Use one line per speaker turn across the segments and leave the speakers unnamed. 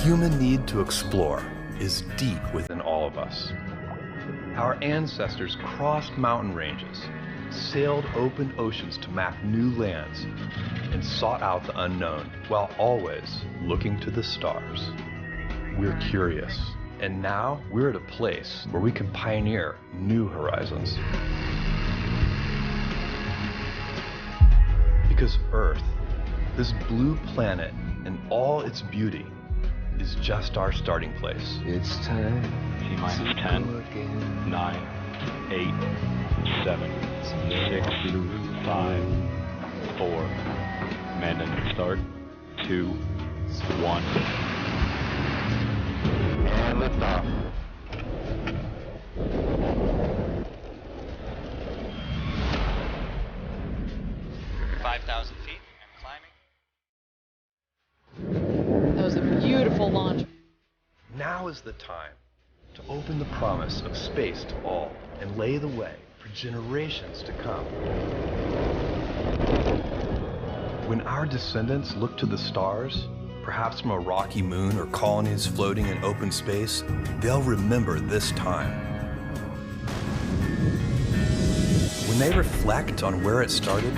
human need to explore is deep within all of us. Our ancestors crossed mountain ranges, sailed open oceans to map new lands, and sought out the unknown while always looking to the stars. We're curious, and now we're at a place where we can pioneer new horizons. Because Earth, this blue planet and all its beauty, is just our starting place.
It's time.
T-minus 10, 9, 8, 7, 6, 5, 4, command start, 2, 1.
And lift off.
feet and climbing.
That was a beautiful launch.
Now is the time to open the promise of space to all and lay the way for generations to come. When our descendants look to the stars, perhaps from a rocky moon or colonies floating in open space, they'll remember this time. When they reflect on where it started,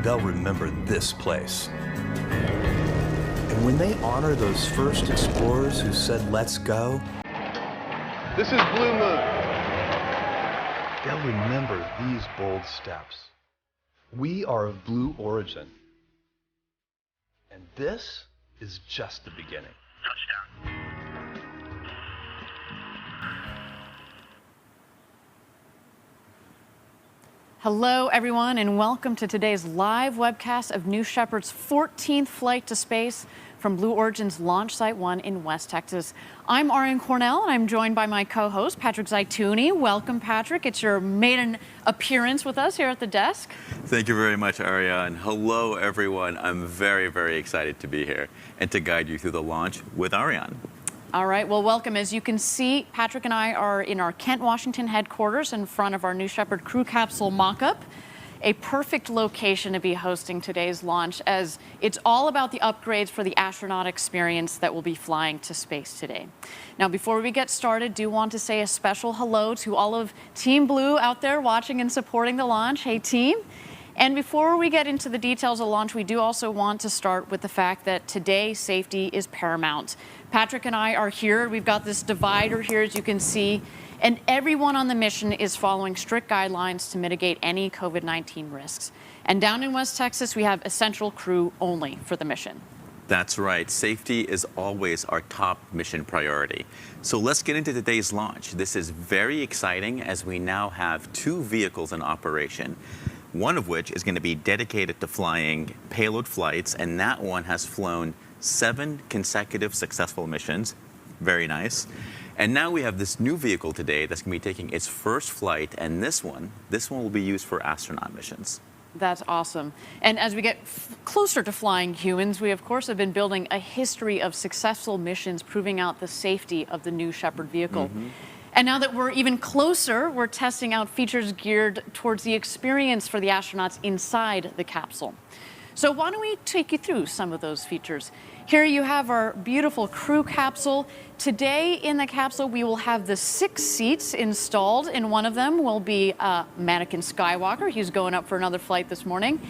they'll remember this place. And when they honor those first explorers who said, "Let's go,"
This is Blue Moon.
they'll remember these bold steps. We are of blue origin. And this is just the beginning.
Touchdown.
Hello, everyone, and welcome to today's live webcast of New Shepard's 14th flight to space from Blue Origin's Launch Site 1 in West Texas. I'm Ariane Cornell, and I'm joined by my co-host, Patrick Zaituni. Welcome, Patrick. It's your maiden appearance with us here at the desk.
Thank you very much, Ariane. Hello, everyone. I'm very, very excited to be here and to guide you through the launch with Ariane.
All right, well, welcome. As you can see, Patrick and I are in our Kent, Washington headquarters in front of our New Shepard crew capsule mock-up. A perfect location to be hosting today's launch, as it's all about the upgrades for the astronaut experience that will be flying to space today. Now, before we get started, do want to say a special hello to all of Team Blue out there watching and supporting the launch. Hey, team. And before we get into the details of the launch, we do also want to start with the fact that today safety is paramount. Patrick and I are here. We've got this divider here, as you can see, and everyone on the mission is following strict guidelines to mitigate any COVID-19 risks. And down in West Texas, we have essential crew only for the mission.
That's right. Safety is always our top mission priority. So let's get into today's launch. This is very exciting as we now have 2 vehicles in operation, one of which is going to be dedicated to flying payload flights, and that one has flown 7 consecutive successful missions. Very nice. And now we have this new vehicle today that's going to be taking its first flight, and this one will be used for astronaut missions.
That's awesome. And as we get closer to flying humans, we of course have been building a history of successful missions proving out the safety of the New Shepard vehicle. And now that we're even closer, we're testing out features geared towards the experience for the astronauts inside the capsule. So why don't we take you through some of those features? Here you have our beautiful crew capsule. Today in the capsule, we will have the 6 seats installed. In one of them will be Mannequin Skywalker. He's going up for another flight this morning.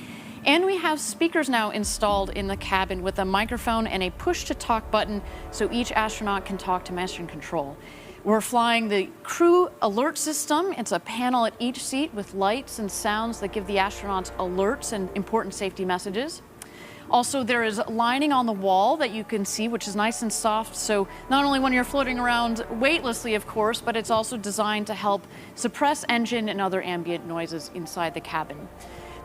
And we have speakers now installed in the cabin with a microphone and a push-to-talk button so each astronaut can talk to mission control. We're flying the crew alert system. It's a panel at each seat with lights and sounds that give the astronauts alerts and important safety messages. Also, there is lining on the wall that you can see, which is nice and soft. So not only when you're floating around weightlessly, of course, but it's also designed to help suppress engine and other ambient noises inside the cabin.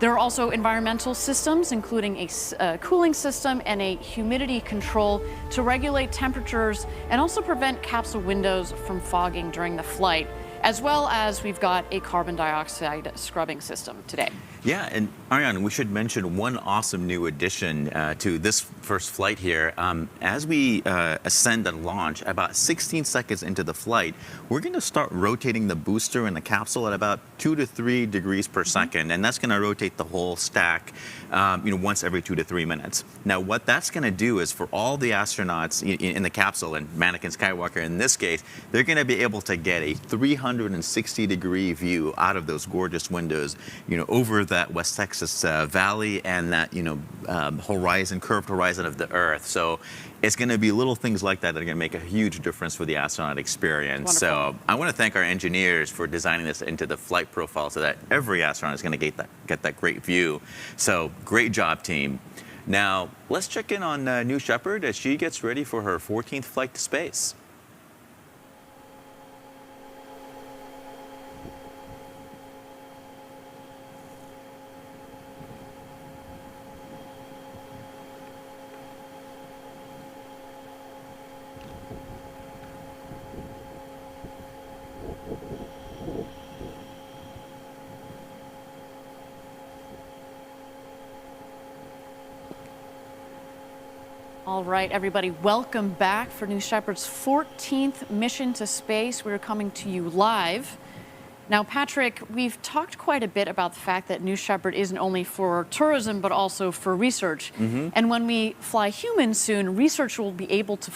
There are also environmental systems, including a cooling system and a humidity control to regulate temperatures and also prevent capsule windows from fogging during the flight. as well as we've got a carbon dioxide scrubbing system today.
Yeah, and Ariane, we should mention one awesome new addition to this first flight here. As we ascend and launch, about 16 seconds into the flight, we're going to start rotating the booster and the capsule at about 2 to 3 degrees per second, and that's going to rotate the whole stack, once every 2 to 3 minutes. Now, what that's going to do is for all the astronauts in the capsule, and Mannequin Skywalker in this case, they're going to be able to get a 360-degree view out of those gorgeous windows, over that West Texas valley and that, curved horizon of the Earth. So it's going to be little things like that that are going to make a huge difference for the astronaut experience.
Wonderful.
So I want to thank our engineers for designing this into the flight profile so that every astronaut is going to get that great view. So great job, team. Now, let's check in on New Shepard as she gets ready for her 14th flight to space.
All right, everybody, welcome back for New Shepard's 14th mission to space. We're coming to you live. Now, Patrick, we've talked quite a bit about the fact that New Shepard isn't only for tourism, but also for research. And when we fly humans soon, scientists will be able to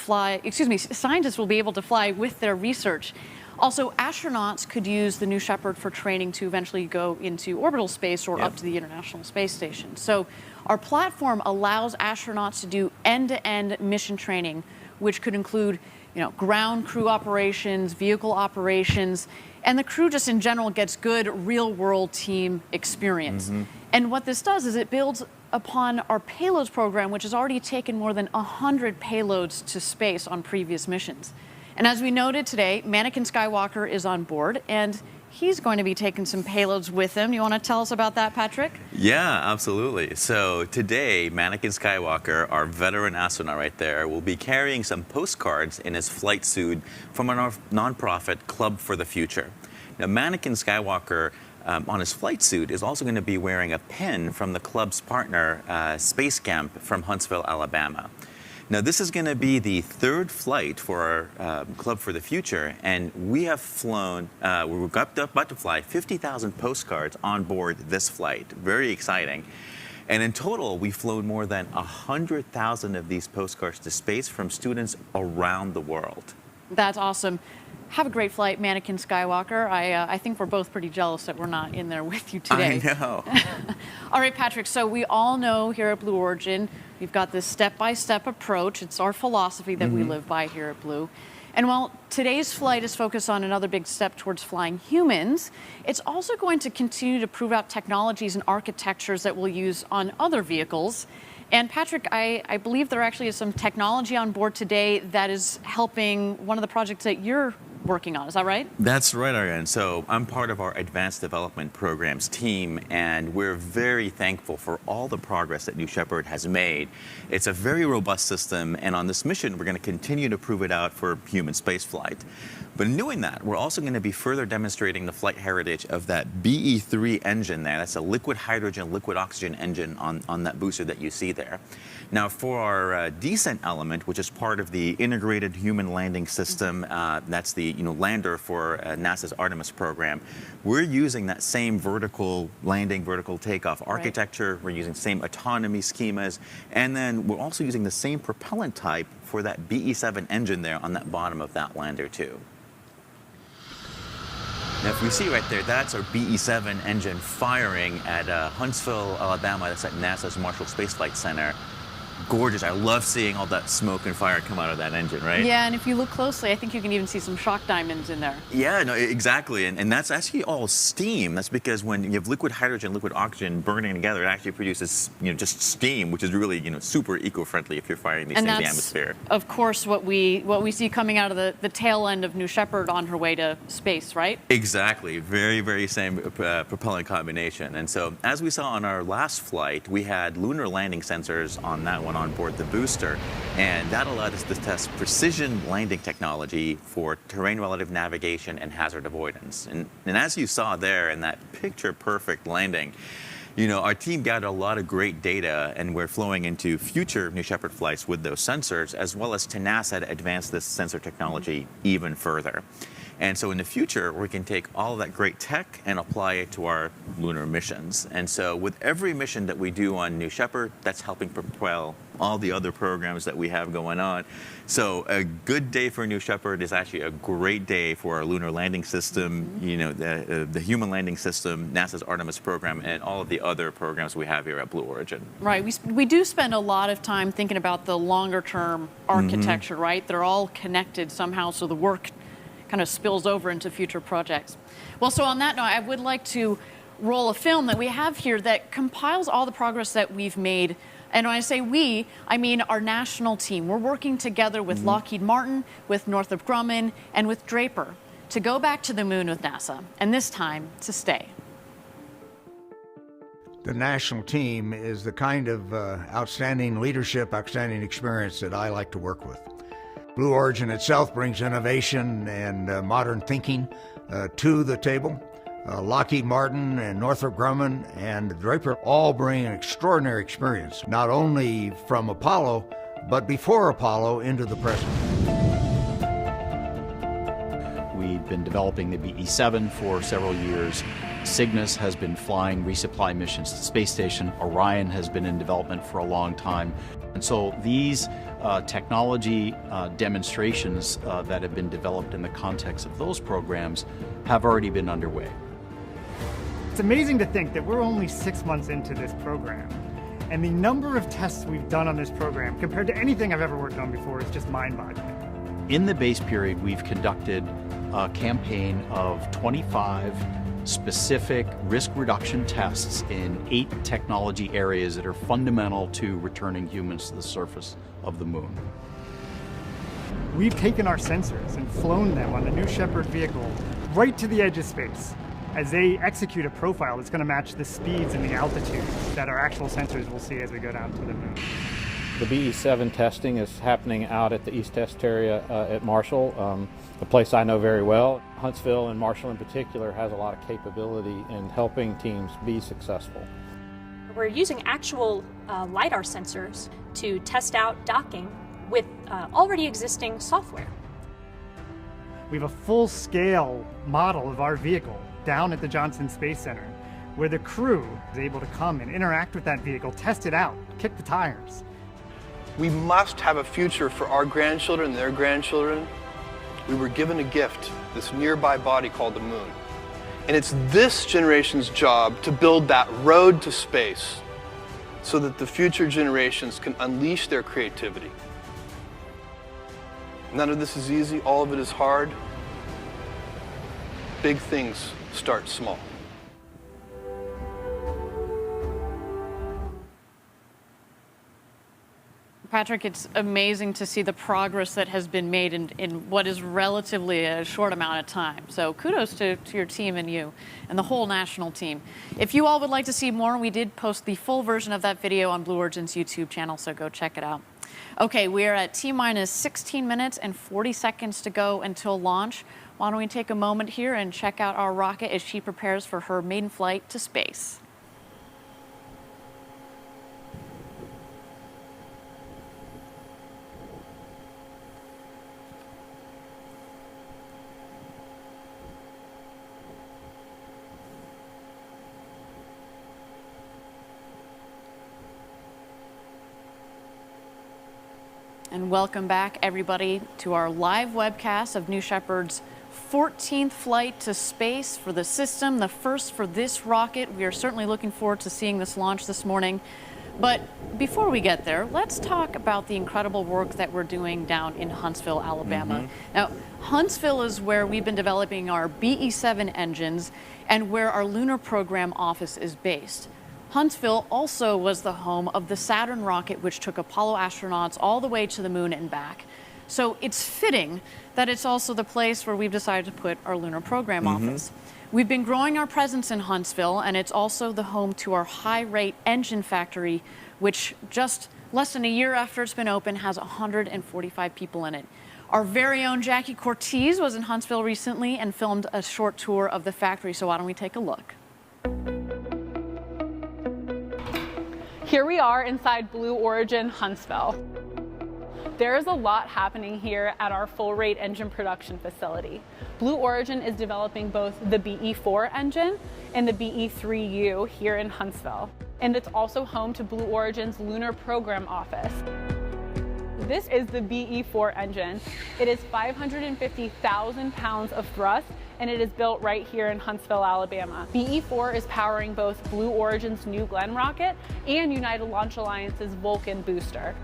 fly with their research. Also, astronauts could use the New Shepard for training to eventually go into orbital space or up to the International Space Station. So our platform allows astronauts to do end-to-end mission training, which could include, ground crew operations, vehicle operations, and the crew just in general gets good real-world team experience. And what this does is it builds upon our payloads program, which has already taken more than 100 payloads to space on previous missions. And as we noted today, Mannequin Skywalker is on board, and he's going to be taking some payloads with him. You want to tell us about that, Patrick?
Yeah, absolutely. So today, Mannequin Skywalker, our veteran astronaut right there, will be carrying some postcards in his flight suit from a nonprofit Club for the Future. Now, Mannequin Skywalker on his flight suit is also going to be wearing a pin from the club's partner, Space Camp from Huntsville, Alabama. Now, this is going to be the 3rd flight for our Club for the Future, and we have flown, we're about to fly 50,000 postcards on board this flight. Very exciting. And in total, we've flown more than 100,000 of these postcards to space from students around the world.
That's awesome. Have a great flight, Mannequin Skywalker. I think we're both pretty jealous that we're not in there with you today.
I know.
All right, Patrick, so we all know here at Blue Origin, we've got this step-by-step approach. It's our philosophy that we live by here at Blue. And while today's flight is focused on another big step towards flying humans, it's also going to continue to prove out technologies and architectures that we'll use on other vehicles. And Patrick, I believe there actually is some technology on board today that is helping one of the projects that you're working on. Is that right?
That's right, Ariane. So I'm part of our Advanced Development Programs team, and we're very thankful for all the progress that New Shepard has made. It's a very robust system, and on this mission, we're going to continue to prove it out for human spaceflight. But in doing that, we're also going to be further demonstrating the flight heritage of that BE-3 engine there. That's a liquid hydrogen, liquid oxygen engine on that booster that you see there. Now, for our descent element, which is part of the integrated human landing system, that's the lander for NASA's Artemis program, we're using that same vertical landing, vertical takeoff architecture. We're using same autonomy schemas, and then we're also using the same propellant type for that BE-7 engine there on that bottom of that lander too. Now, if we see right there, that's our BE-7 engine firing at Huntsville, Alabama. That's at NASA's Marshall Space Flight Center. Gorgeous. I love seeing all that smoke and fire come out of that engine, right?
Yeah, and if you look closely, I think you can even see some shock diamonds in there.
Yeah, no, exactly. And that's actually all steam. That's because when you have liquid hydrogen, liquid oxygen burning together, it actually produces, just steam, which is really, super eco-friendly if you're firing these things in the atmosphere.
Of course, what we see coming out of the tail end of New Shepard on her way to space, right?
Exactly. Very, very same propellant combination. And so, as we saw on our last flight, we had lunar landing sensors on that one. going on board the booster. And that allowed us to test precision landing technology for terrain relative navigation and hazard avoidance. And as you saw there in that picture perfect landing, you know, our team gathered a lot of great data, and we're flowing into future New Shepard flights with those sensors, as well as to NASA to advance this sensor technology even further. And so in the future, we can take all of that great tech and apply it to our lunar missions. And so with every mission that we do on New Shepard, that's helping propel all the other programs that we have going on. So a good day for New Shepard is actually a great day for our lunar landing system, you know, the human landing system, NASA's Artemis program, and all of the other programs we have here at Blue Origin.
Right. We do spend a lot of time thinking about the longer term architecture, right? They're all connected somehow, so the work kind of spills over into future projects. Well, so on that note, I would like to roll a film that we have here that compiles all the progress that we've made. And when I say we, I mean our national team. We're working together with Lockheed Martin, with Northrop Grumman, and with Draper to go back to the moon with NASA, and this time to stay.
The national team is the kind of outstanding leadership, outstanding experience that I like to work with. Blue Origin itself brings innovation and modern thinking to the table. Lockheed Martin and Northrop Grumman and Draper all bring an extraordinary experience, not only from Apollo, but before Apollo into the present.
We've been developing the BE-7 for several years. Cygnus has been flying resupply missions to the space station. Orion has been in development for a long time. And so these technology demonstrations that have been developed in the context of those programs have already been underway.
It's amazing to think that we're only 6 months into this program, and the number of tests we've done on this program compared to anything I've ever worked on before is just mind-boggling.
In the base period, we've conducted a campaign of 25 specific risk reduction tests in 8 technology areas that are fundamental to returning humans to the surface of the moon.
We've taken our sensors and flown them on the New Shepard vehicle right to the edge of space as they execute a profile that's going to match the speeds and the altitudes that our actual sensors will see as we go down to the moon.
The BE-7 testing is happening out at the East Test area at Marshall, a place I know very well. Huntsville and Marshall in particular has a lot of capability in helping teams be successful.
We're using actual LiDAR sensors to test out docking with already existing software.
We have a full-scale model of our vehicle down at the Johnson Space Center, where the crew is able to come and interact with that vehicle, test it out, kick the tires.
We must have a future for our grandchildren and their grandchildren. We were given a gift, this nearby body called the moon. And it's this generation's job to build that road to space so that the future generations can unleash their creativity. None of this is easy, all of it is hard. Big things start small.
Patrick, it's amazing to see the progress that has been made in what is relatively a short amount of time. So kudos to your team and you and the whole national team. If you all would like to see more, we did post the full version of that video on Blue Origin's YouTube channel, so go check it out. Okay, we are at T-minus 16 minutes and 40 seconds to go until launch. Why don't we take a moment here and check out our rocket as she prepares for her maiden flight to space. And welcome back, everybody, to our live webcast of New Shepard's 14th flight to space for the system, the first for this rocket. We are certainly looking forward to seeing this launch this morning. But before we get there, let's talk about the incredible work that we're doing down in Huntsville, Alabama. Now, Huntsville is where we've been developing our BE-7 engines and where our lunar program office is based. Huntsville also was the home of the Saturn rocket, which took Apollo astronauts all the way to the moon and back. So it's fitting that it's also the place where we've decided to put our lunar program office. We've been growing our presence in Huntsville, and it's also the home to our high-rate engine factory, which just less than a year after it's been open has 145 people in it. Our very own Jackie Cortez was in Huntsville recently and filmed a short tour of the factory, so why don't we take a look?
Here we are inside Blue Origin Huntsville. There is a lot happening here at our full-rate engine production facility. Blue Origin is developing both the BE4 engine and the BE3U here in Huntsville. And it's also home to Blue Origin's Lunar Program Office. This is the BE4 engine. It is 550,000 pounds of thrust, and it is built right here in Huntsville, Alabama. BE4 is powering both Blue Origin's New Glenn rocket and United Launch Alliance's Vulcan booster.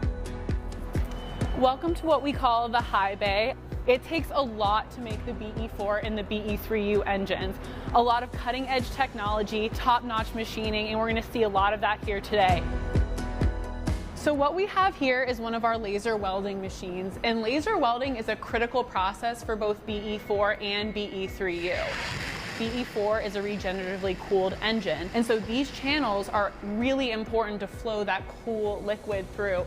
Welcome to what we call the high bay. It takes a lot to make the BE4 and the BE3U engines. A lot of cutting edge technology, top-notch machining, and we're going to see a lot of that here today. So what we have here is one of our laser welding machines, and laser welding is a critical process for both BE4 and BE3U. BE4 is a regeneratively cooled engine, and so these channels are really important to flow that cool liquid through.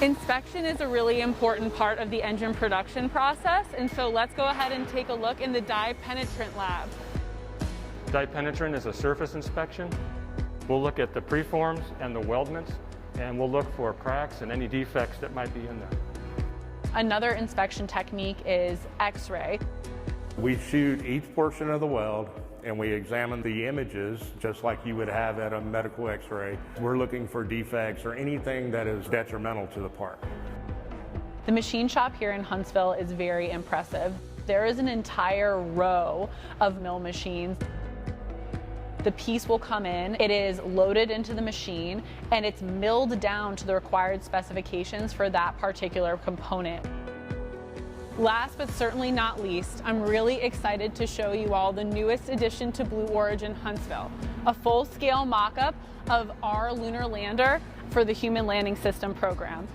Inspection is a really important part of the engine production process, and so let's go ahead and take a look in the dye penetrant lab.
Dye penetrant is a surface inspection. We'll look at the preforms and the weldments, and we'll look for cracks and any defects that might be in there.
Another inspection technique is X-ray.
We shoot each portion of the weld and we examine the images just like you would have at a medical X-ray. We're looking for defects or anything that is detrimental to the part.
The machine shop here in Huntsville is very impressive. There is an entire row of mill machines. The piece will come in, it is loaded into the machine, and it's milled down to the required specifications for that particular component. Last but certainly not least, I'm really excited to show you all the newest addition to Blue Origin Huntsville, a full-scale mock-up of our lunar lander for the Human Landing System program.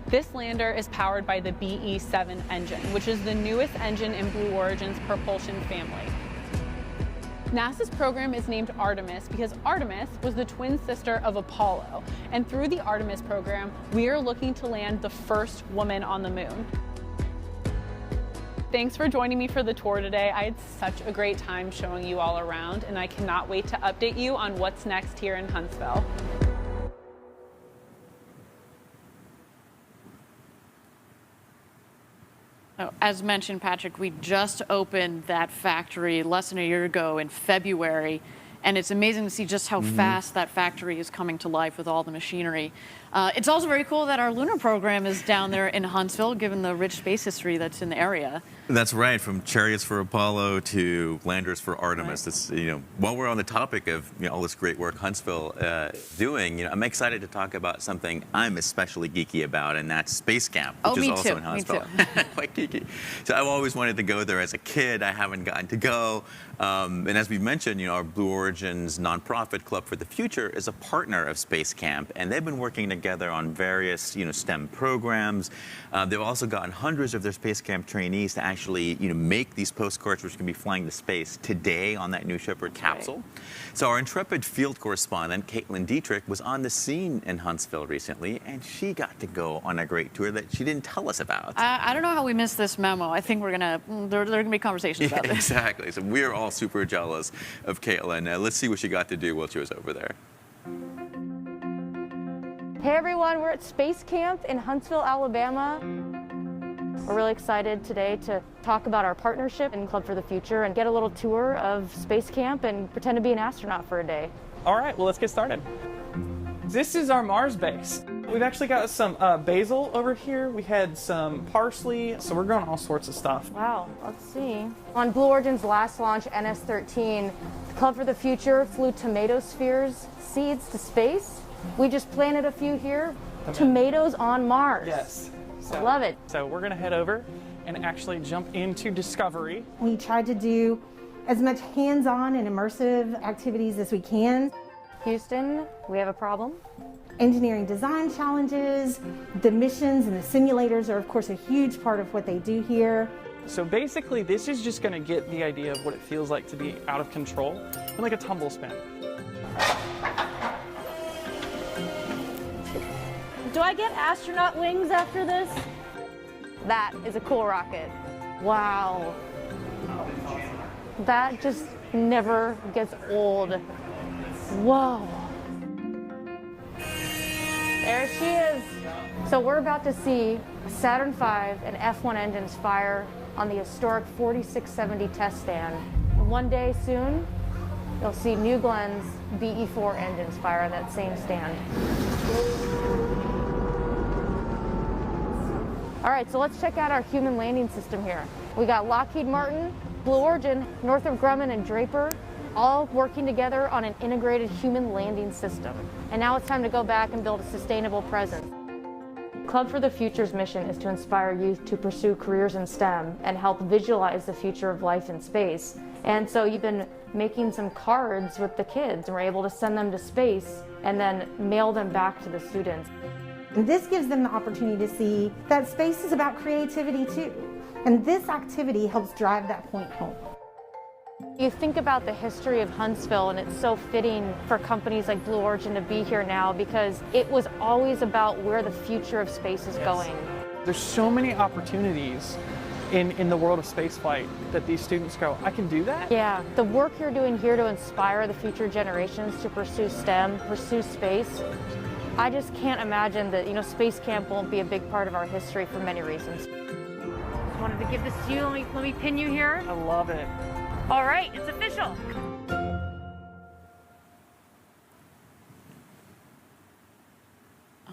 This lander is powered by the BE7 engine, which is the newest engine in Blue Origin's propulsion family. NASA's program is named Artemis because Artemis was the twin sister of Apollo, and through the Artemis program, we are looking to land the first woman on the moon. Thanks for joining me for the tour today. I had such a great time showing you all around, and I cannot wait to update you on what's next here in Huntsville.
As mentioned, Patrick, we just opened that factory less than a year ago in February, and it's amazing to see just how fast that factory is coming to life with all the machinery. It's also very cool that our lunar program is down there in Huntsville, given the rich space history that's in the area.
That's right, from chariots for Apollo to landers for Artemis.
Right.
It's, while we're on the topic of all this great work Huntsville doing, I'm excited to talk about something I'm especially geeky about, and that's Space Camp, which is also in Huntsville.
Me too.
Quite geeky. So I've always wanted to go there as a kid. I haven't gotten to go. And as we mentioned, our Blue Origin's nonprofit Club for the Future is a partner of Space Camp, and they've been working together on various, STEM programs. They've also gotten hundreds of their Space Camp trainees to actually, make these postcards, which can be flying to space today on that New Shepard capsule. Right. So our intrepid field correspondent, Caitlin Dietrich, was on the scene in Huntsville recently, and she got to go on a great tour that she didn't tell us about.
I don't know how we missed this memo. I think there are going to be conversations about this.
Exactly. So we're all super jealous of Caitlin. Let's see what she got to do while she was over there.
Hey everyone, we're at Space Camp in Huntsville, Alabama. We're really excited today to talk about our partnership and Club for the Future and get a little tour of Space Camp and pretend to be an astronaut for a day.
All right, well, let's get started. This is our Mars base. We've actually got some basil over here. We had some parsley, so we're growing all sorts of stuff.
Wow, let's see. On Blue Origin's last launch, NS-13, the Club for the Future flew tomato spheres seeds to space. We just planted a few here. Tomatoes on Mars.
Yes.
I love it.
So we're gonna head over and actually jump into Discovery.
We tried to do as much hands-on and immersive activities as we can.
Houston, we have a problem.
Engineering design challenges, the missions and the simulators are of course a huge part of what they do here.
So basically this is just gonna get the idea of what it feels like to be out of control and like a tumble spin.
Do I get astronaut wings after this? That is a cool rocket. Wow. That just never gets old. Whoa. There she is. So we're about to see Saturn V and F1 engines fire on the historic 4670 test stand. And one day soon, you'll see New Glenn's BE4 engines fire on that same stand. All right, so let's check out our human landing system here. We got Lockheed Martin, Blue Origin, Northrop Grumman, and Draper, all working together on an integrated human landing system. And now it's time to go back and build a sustainable present. Club for the Future's mission is to inspire youth to pursue careers in STEM and help visualize the future of life in space. And so you've been making some cards with the kids, and we're able to send them to space and then mail them back to the students.
And this gives them the opportunity to see that space is about creativity too. And this activity helps drive that point home.
You think about the history of Huntsville, and it's so fitting for companies like Blue Origin to be here now because it was always about where the future of space is going.
There's so many opportunities in the world of spaceflight that these students go, I can do that?
Yeah, the work you're doing here to inspire the future generations to pursue STEM, pursue space, I just can't imagine that, Space Camp won't be a big part of our history for many reasons. Just wanted to give this to you. Let me pin you here.
I love it.
All right, it's official.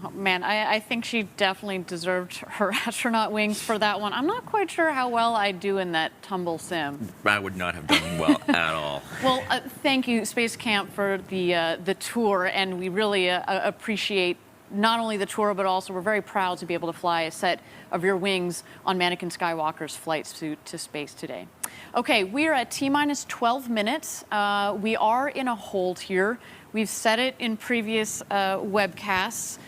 Oh, man, I think she definitely deserved her astronaut wings for that one. I'm not quite sure how well I do in that tumble sim.
I would not have done well at all.
Well, thank you, Space Camp, for the tour, and we really appreciate not only the tour, but also we're very proud to be able to fly a set of your wings on Mannequin Skywalker's flights to space today. Okay, we are at T-minus 12 minutes. We are in a hold here. We've said it in previous webcasts.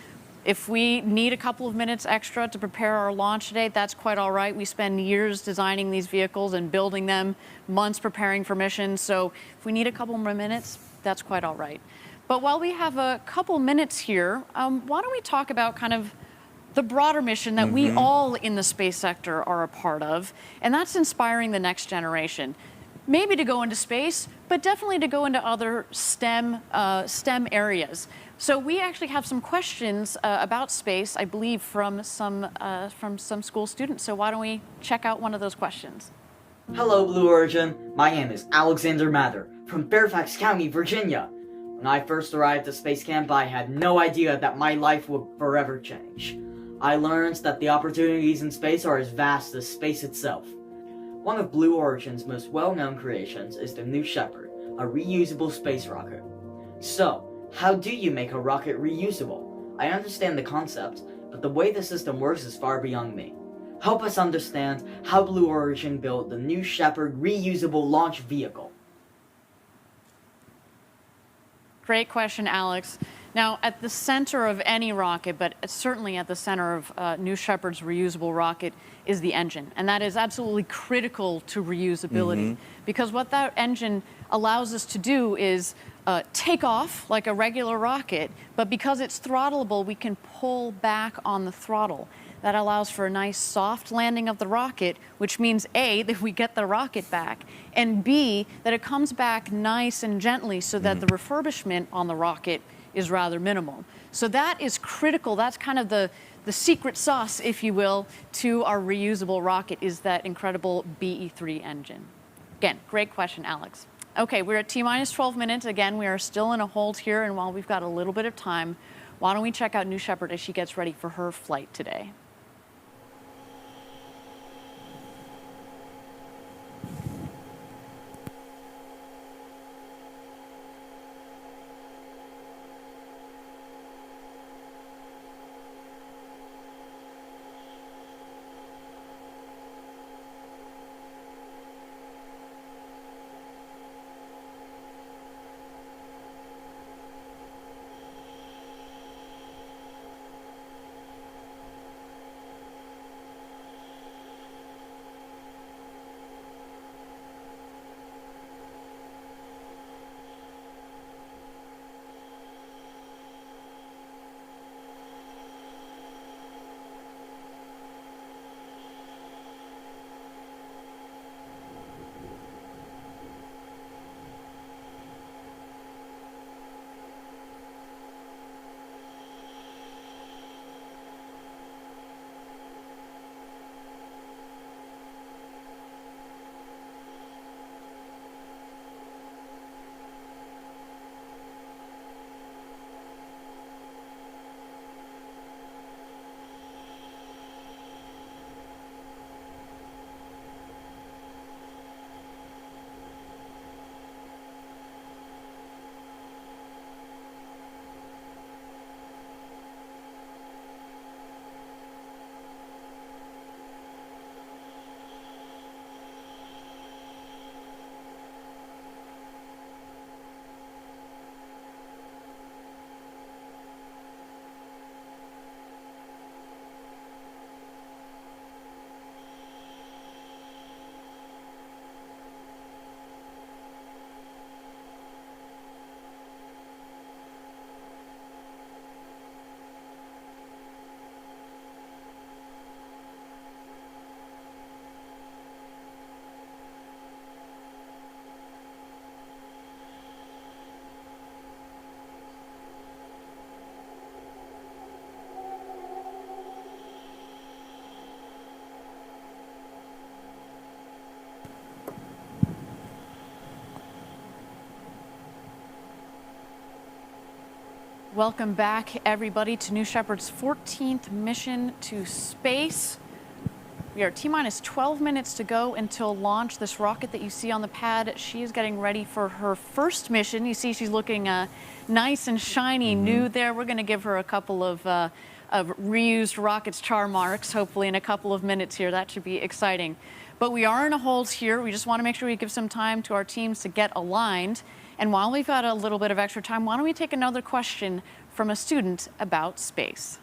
If we need a couple of minutes extra to prepare our launch today, that's quite all right. We spend years designing these vehicles and building them, months preparing for missions. So if we need a couple more minutes, that's quite all right. But while we have a couple minutes here, why don't we talk about kind of the broader mission that we all in the space sector are a part of, and that's inspiring the next generation. Maybe to go into space, but definitely to go into other STEM areas. So we actually have some questions about space, I believe, from some school students. So why don't we check out one of those questions?
Hello, Blue Origin. My name is Alexander Mather from Fairfax County, Virginia. When I first arrived at Space Camp, I had no idea that my life would forever change. I learned that the opportunities in space are as vast as space itself. One of Blue Origin's most well-known creations is the New Shepard, a reusable space rocket. So, how do you make a rocket reusable? I understand the concept, but the way the system works is far beyond me. Help us understand how Blue Origin built the New Shepard reusable launch vehicle.
Great question, Alex. Now, at the center of any rocket, but certainly at the center of New Shepard's reusable rocket, is the engine. And that is absolutely critical to reusability. Because what that engine allows us to do is take off like a regular rocket, but because it's throttleable, we can pull back on the throttle. That allows for a nice soft landing of the rocket, which means A, that we get the rocket back, and B, that it comes back nice and gently so that the refurbishment on the rocket is rather minimal. So that is critical. That's kind of the secret sauce, if you will, to our reusable rocket, is that incredible BE3 engine. Again, great question, Alex. Okay, we're at T-minus 12 minutes. Again, we are still in a hold here, and while we've got a little bit of time, why don't we check out New Shepard as she gets ready for her flight today. Welcome back, everybody, to New Shepard's 14th mission to space. We are T-minus 12 minutes to go until launch. This rocket that you see on the pad, she is getting ready for her first mission. You see she's looking nice and shiny, new there. We're going to give her a couple of reused rockets char marks, hopefully in a couple of minutes here. That should be exciting. But we are in a hold here. We just want to make sure we give some time to our teams to get aligned. And while we've got a little bit of extra time, why don't we take another question from a student about space?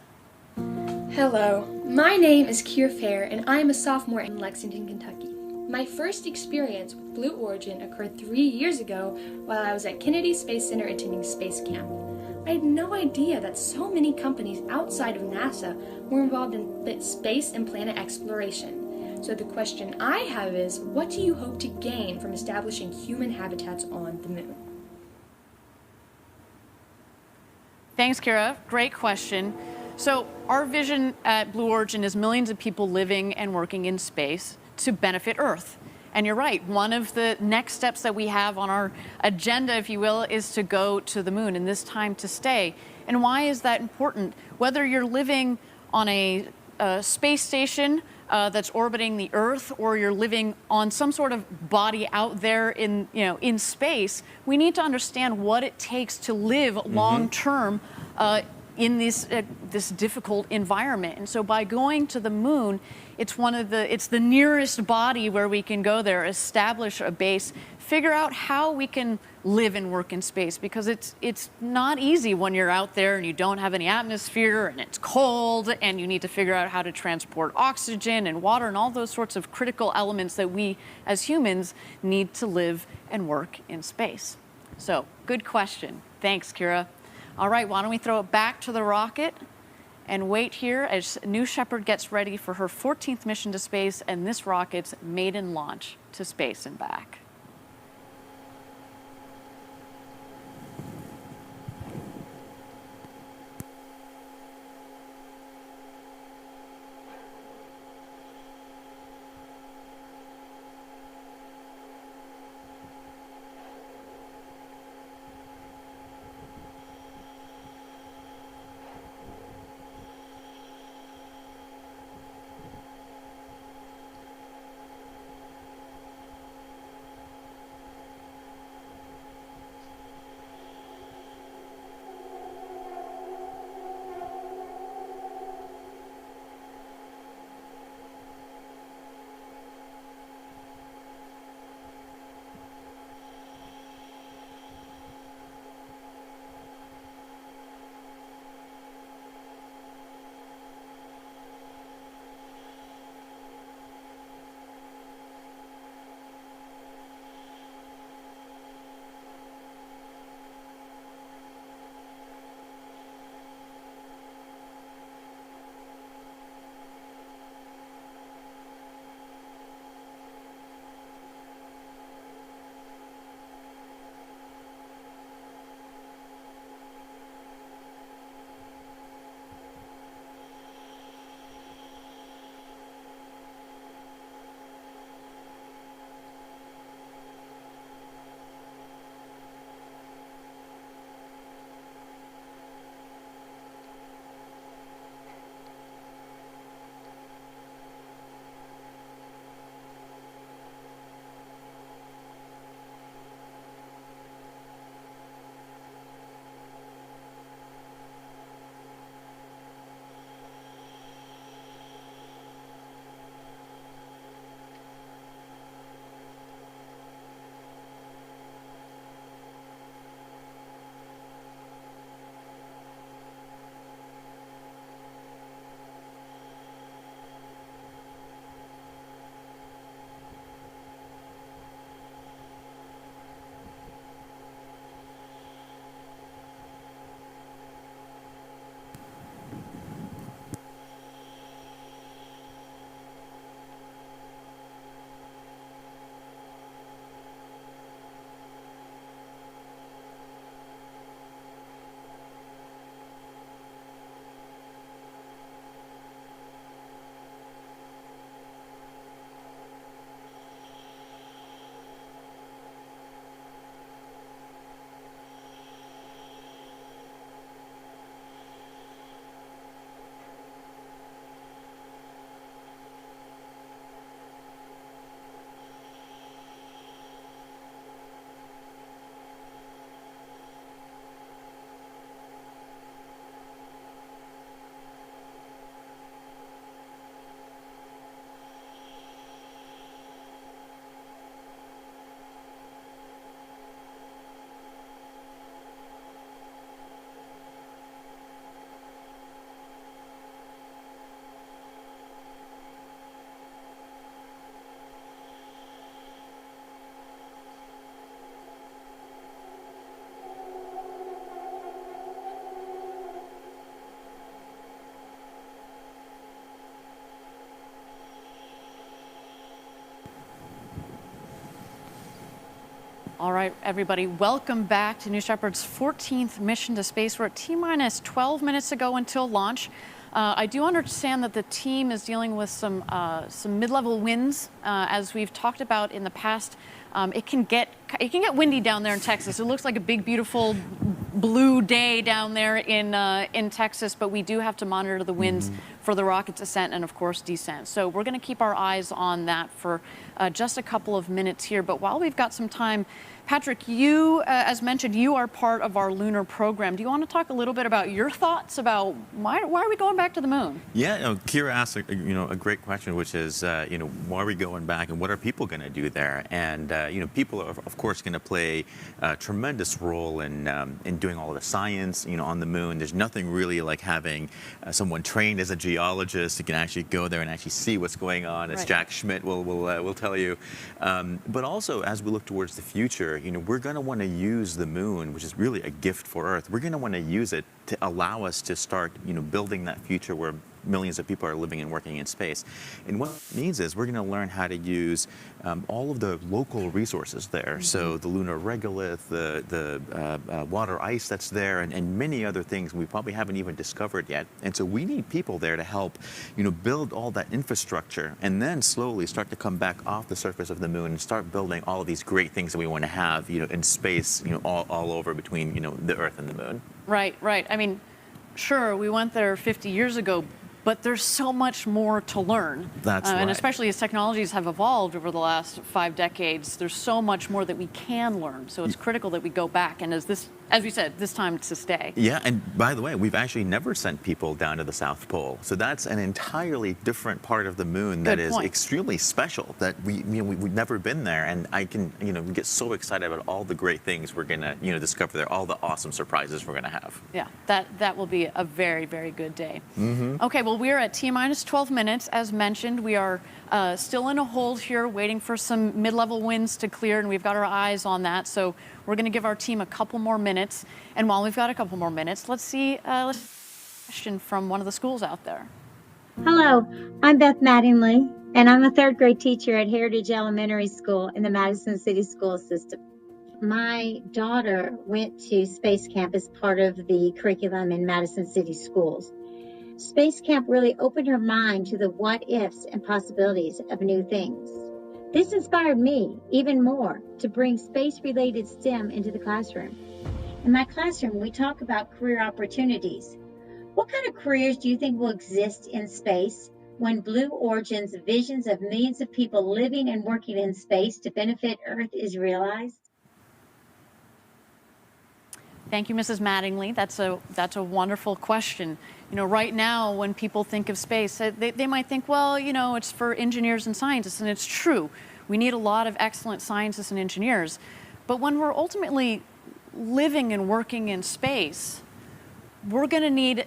Hello, my name is Kier Fair and I am a sophomore in Lexington, Kentucky. My first experience with Blue Origin occurred 3 years ago while I was at Kennedy Space Center attending Space Camp. I had no idea that so many companies outside of NASA were involved in space and planet exploration. So the question I have is, what do you hope to gain from establishing human habitats on the moon?
Thanks, Kira. Great question. So our vision at Blue Origin is millions of people living and working in space to benefit Earth. And you're right, one of the next steps that we have on our agenda, if you will, is to go to the moon, and this time to stay. And why is that important? Whether you're living on a space station that's orbiting the Earth, or you're living on some sort of body out there in space, we need to understand what it takes to live long term in this difficult environment. And so by going to the moon, it's the nearest body where we can go there, establish a base, figure out how we can live and work in space, because it's not easy when you're out there and you don't have any atmosphere and it's cold and you need to figure out how to transport oxygen and water and all those sorts of critical elements that we as humans need to live and work in space. So good question. Thanks, Kira. All right, why don't we throw it back to the rocket and wait here as New Shepard gets ready for her 14th mission to space and this rocket's maiden launch to space and back. All right, everybody, welcome back to New Shepard's 14th mission to space. We're at T-minus 12 minutes to go until launch. I do understand that the team is dealing with some mid-level winds, as we've talked about in the past. It can get windy down there in Texas. It looks like a big, beautiful blue day down there in Texas, but we do have to monitor the winds for the rocket's ascent and, of course, descent. So we're going to keep our eyes on that for just a couple of minutes here. But while we've got some time, Patrick, you, as mentioned, you are part of our lunar program. Do you want to talk a little bit about your thoughts about why are we going back to the moon?
Yeah, Kira asked a great question, which is why are we going back and what are people going to do there? And people are of course going to play a tremendous role in doing all of the science on the moon. There's nothing really like having someone trained as a geologist who can actually go there and actually see what's going on, as
Right.
Jack Schmidt will tell you. But also, as we look towards the future, we're going to want to use the moon, which is really a gift for Earth. We're going to want to use it to allow us to start, building that future where millions of people are living and working in space. And what it means is we're going to learn how to use all of the local resources there. So the lunar regolith, the water ice that's there, and many other things we probably haven't even discovered yet. And so we need people there to help, build all that infrastructure and then slowly start to come back off the surface of the moon and start building all of these great things that we want to have, in space, all over between, the Earth and the moon.
Right, right. I mean, sure, we went there 50 years ago, but there's so much more to learn.
That's right.
And especially as technologies have evolved over the last 5 decades, there's so much more that we can learn. So it's critical that we go back. And as we said, this time to stay.
Yeah, and by the way, we've actually never sent people down to the South Pole. So that's an entirely different part of the moon that is extremely special, that we've never been there. And I can, we get so excited about all the great things we're going to, discover there, all the awesome surprises we're going to have.
Yeah, that will be a very, very good day.
Mm-hmm.
Okay, well, we're at T-minus 12 minutes. As mentioned, we are still in a hold here, waiting for some mid-level winds to clear, and we've got our eyes on that. So we're going to give our team a couple more minutes. And while we've got a couple more minutes, let's see a question from one of the schools out there.
Hello, I'm Beth Mattingly, and I'm a 3rd grade teacher at Heritage Elementary School in the Madison City School System. My daughter went to Space Camp as part of the curriculum in Madison City Schools. Space Camp really opened her mind to the what-ifs and possibilities of new things. This inspired me even more to bring space-related STEM into the classroom. In my classroom, we talk about career opportunities. What kind of careers do you think will exist in space when Blue Origin's visions of millions of people living and working in space to benefit Earth is realized?
Thank you, Mrs. Mattingly. That's a wonderful question. Right now, when people think of space, they might think, well, it's for engineers and scientists, and it's true. We need a lot of excellent scientists and engineers. But when we're ultimately living and working in space, we're going to need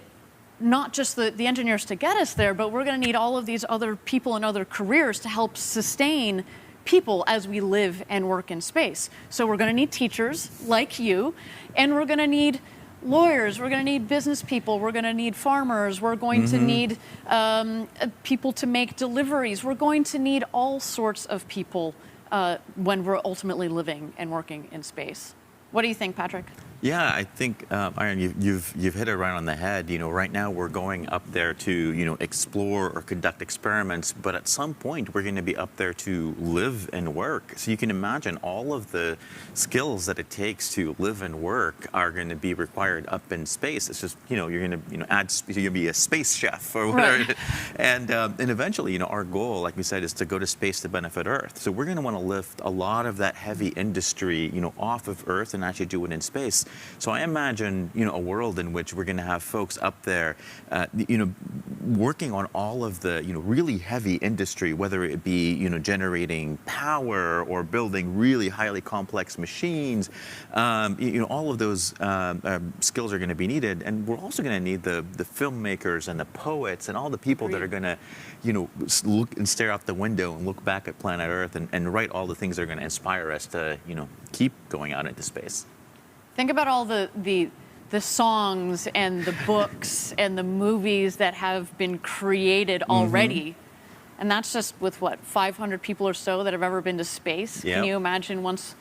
not just the engineers to get us there, but we're going to need all of these other people and other careers to help sustain people as we live and work in space. So we're going to need teachers like you, and we're going to need lawyers, we're going to need business people, we're going to need farmers, we're going to need people to make deliveries, we're going to need all sorts of people when we're ultimately living and working in space. What do you think, Patrick?
Yeah, I think, Iron, you've hit it right on the head. Right now we're going up there to, explore or conduct experiments, but at some point we're going to be up there to live and work. So you can imagine all of the skills that it takes to live and work are going to be required up in space. It's just, you're going to, you're going to be a space chef or whatever. Right. And eventually, our goal, like we said, is to go to space to benefit Earth. So we're going to want to lift a lot of that heavy industry, off of Earth and actually do it in space. So I imagine, a world in which we're going to have folks up there, working on all of the, really heavy industry, whether it be, generating power or building really highly complex machines. All of those skills are going to be needed. And we're also going to need the filmmakers and the poets and all the people that are going to, look and stare out the window and look back at planet Earth and write all the things that are going to inspire us to, keep going out into space.
Think about all the songs and the books and the movies that have been created already. And that's just with, 500 people or so that have ever been to space.
Yep.
Can you imagine once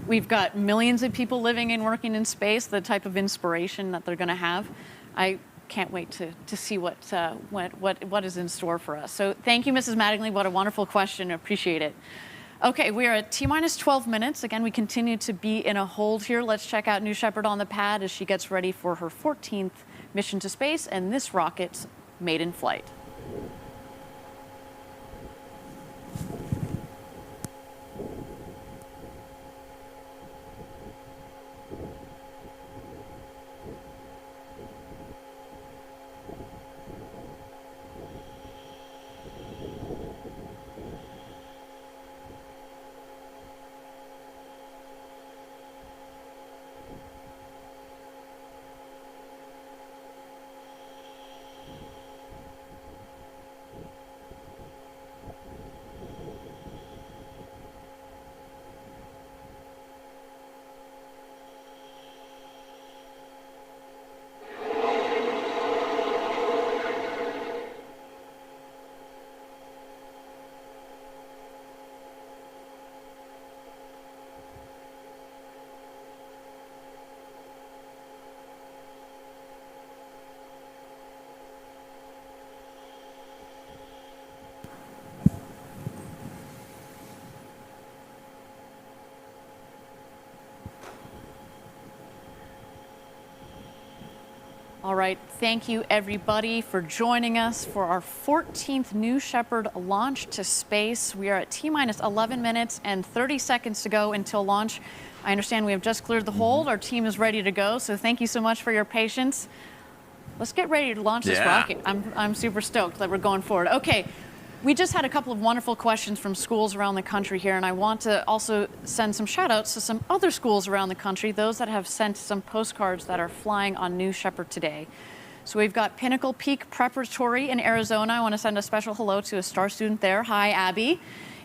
We've got millions of people living and working in space, the type of inspiration that they're going to have. I can't wait to see what is in store for us. So thank you, Mrs. Mattingly. What a wonderful question. I appreciate it. Okay, we are at T-minus 12 minutes. Again, we continue to be in a hold here. Let's check out New Shepard on the pad as she gets ready for her 14th mission to space and this rocket's maiden flight. All right, thank you everybody for joining us for our 14th New Shepard launch to space. We are at T-minus 11 minutes and 30 seconds to go until launch. I understand we have just cleared the hold. Our team is ready to go, so thank you so much for your patience. Let's get ready to launch this rocket. I'm super stoked that we're going forward. Okay. We just had a couple of wonderful questions from schools around the country here, and I want to also send some shout outs to some other schools around the country, those that have sent some postcards that are flying on New Shepard today. So we've got Pinnacle Peak Preparatory in Arizona. I want to send a special hello to a star student there. Hi, Abby.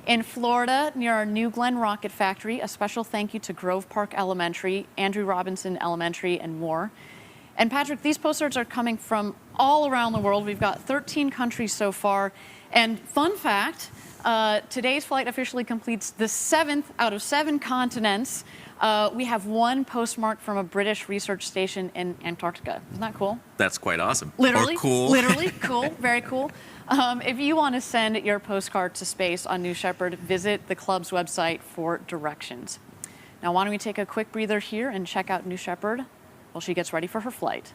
In Florida, near our New Glen Rocket Factory, a special thank you to Grove Park Elementary, Andrew Robinson Elementary, and more. And Patrick, these postcards are coming from all around the world. We've got 13 countries so far. And fun fact, today's flight officially completes the 7th out of 7 continents. We have one postmark from a British research station in Antarctica. Isn't that cool?
That's quite awesome.
Literally.
Or cool.
Literally, cool. Very cool. If you want to send your postcard to space on New Shepard, visit the club's website for directions. Now, why don't we take a quick breather here and check out New Shepard while she gets ready for her flight.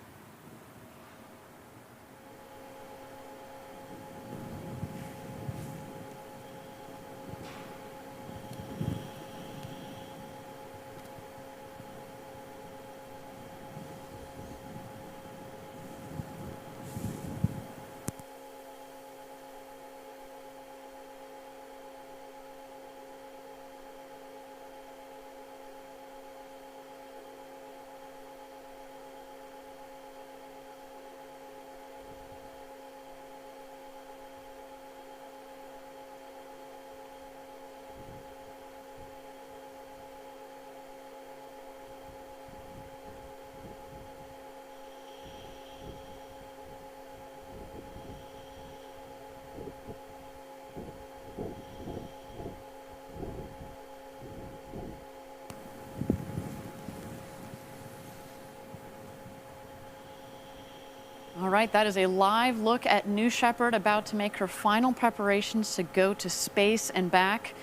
All right, that is a live look at New Shepard about to make her final preparations to go to space and back.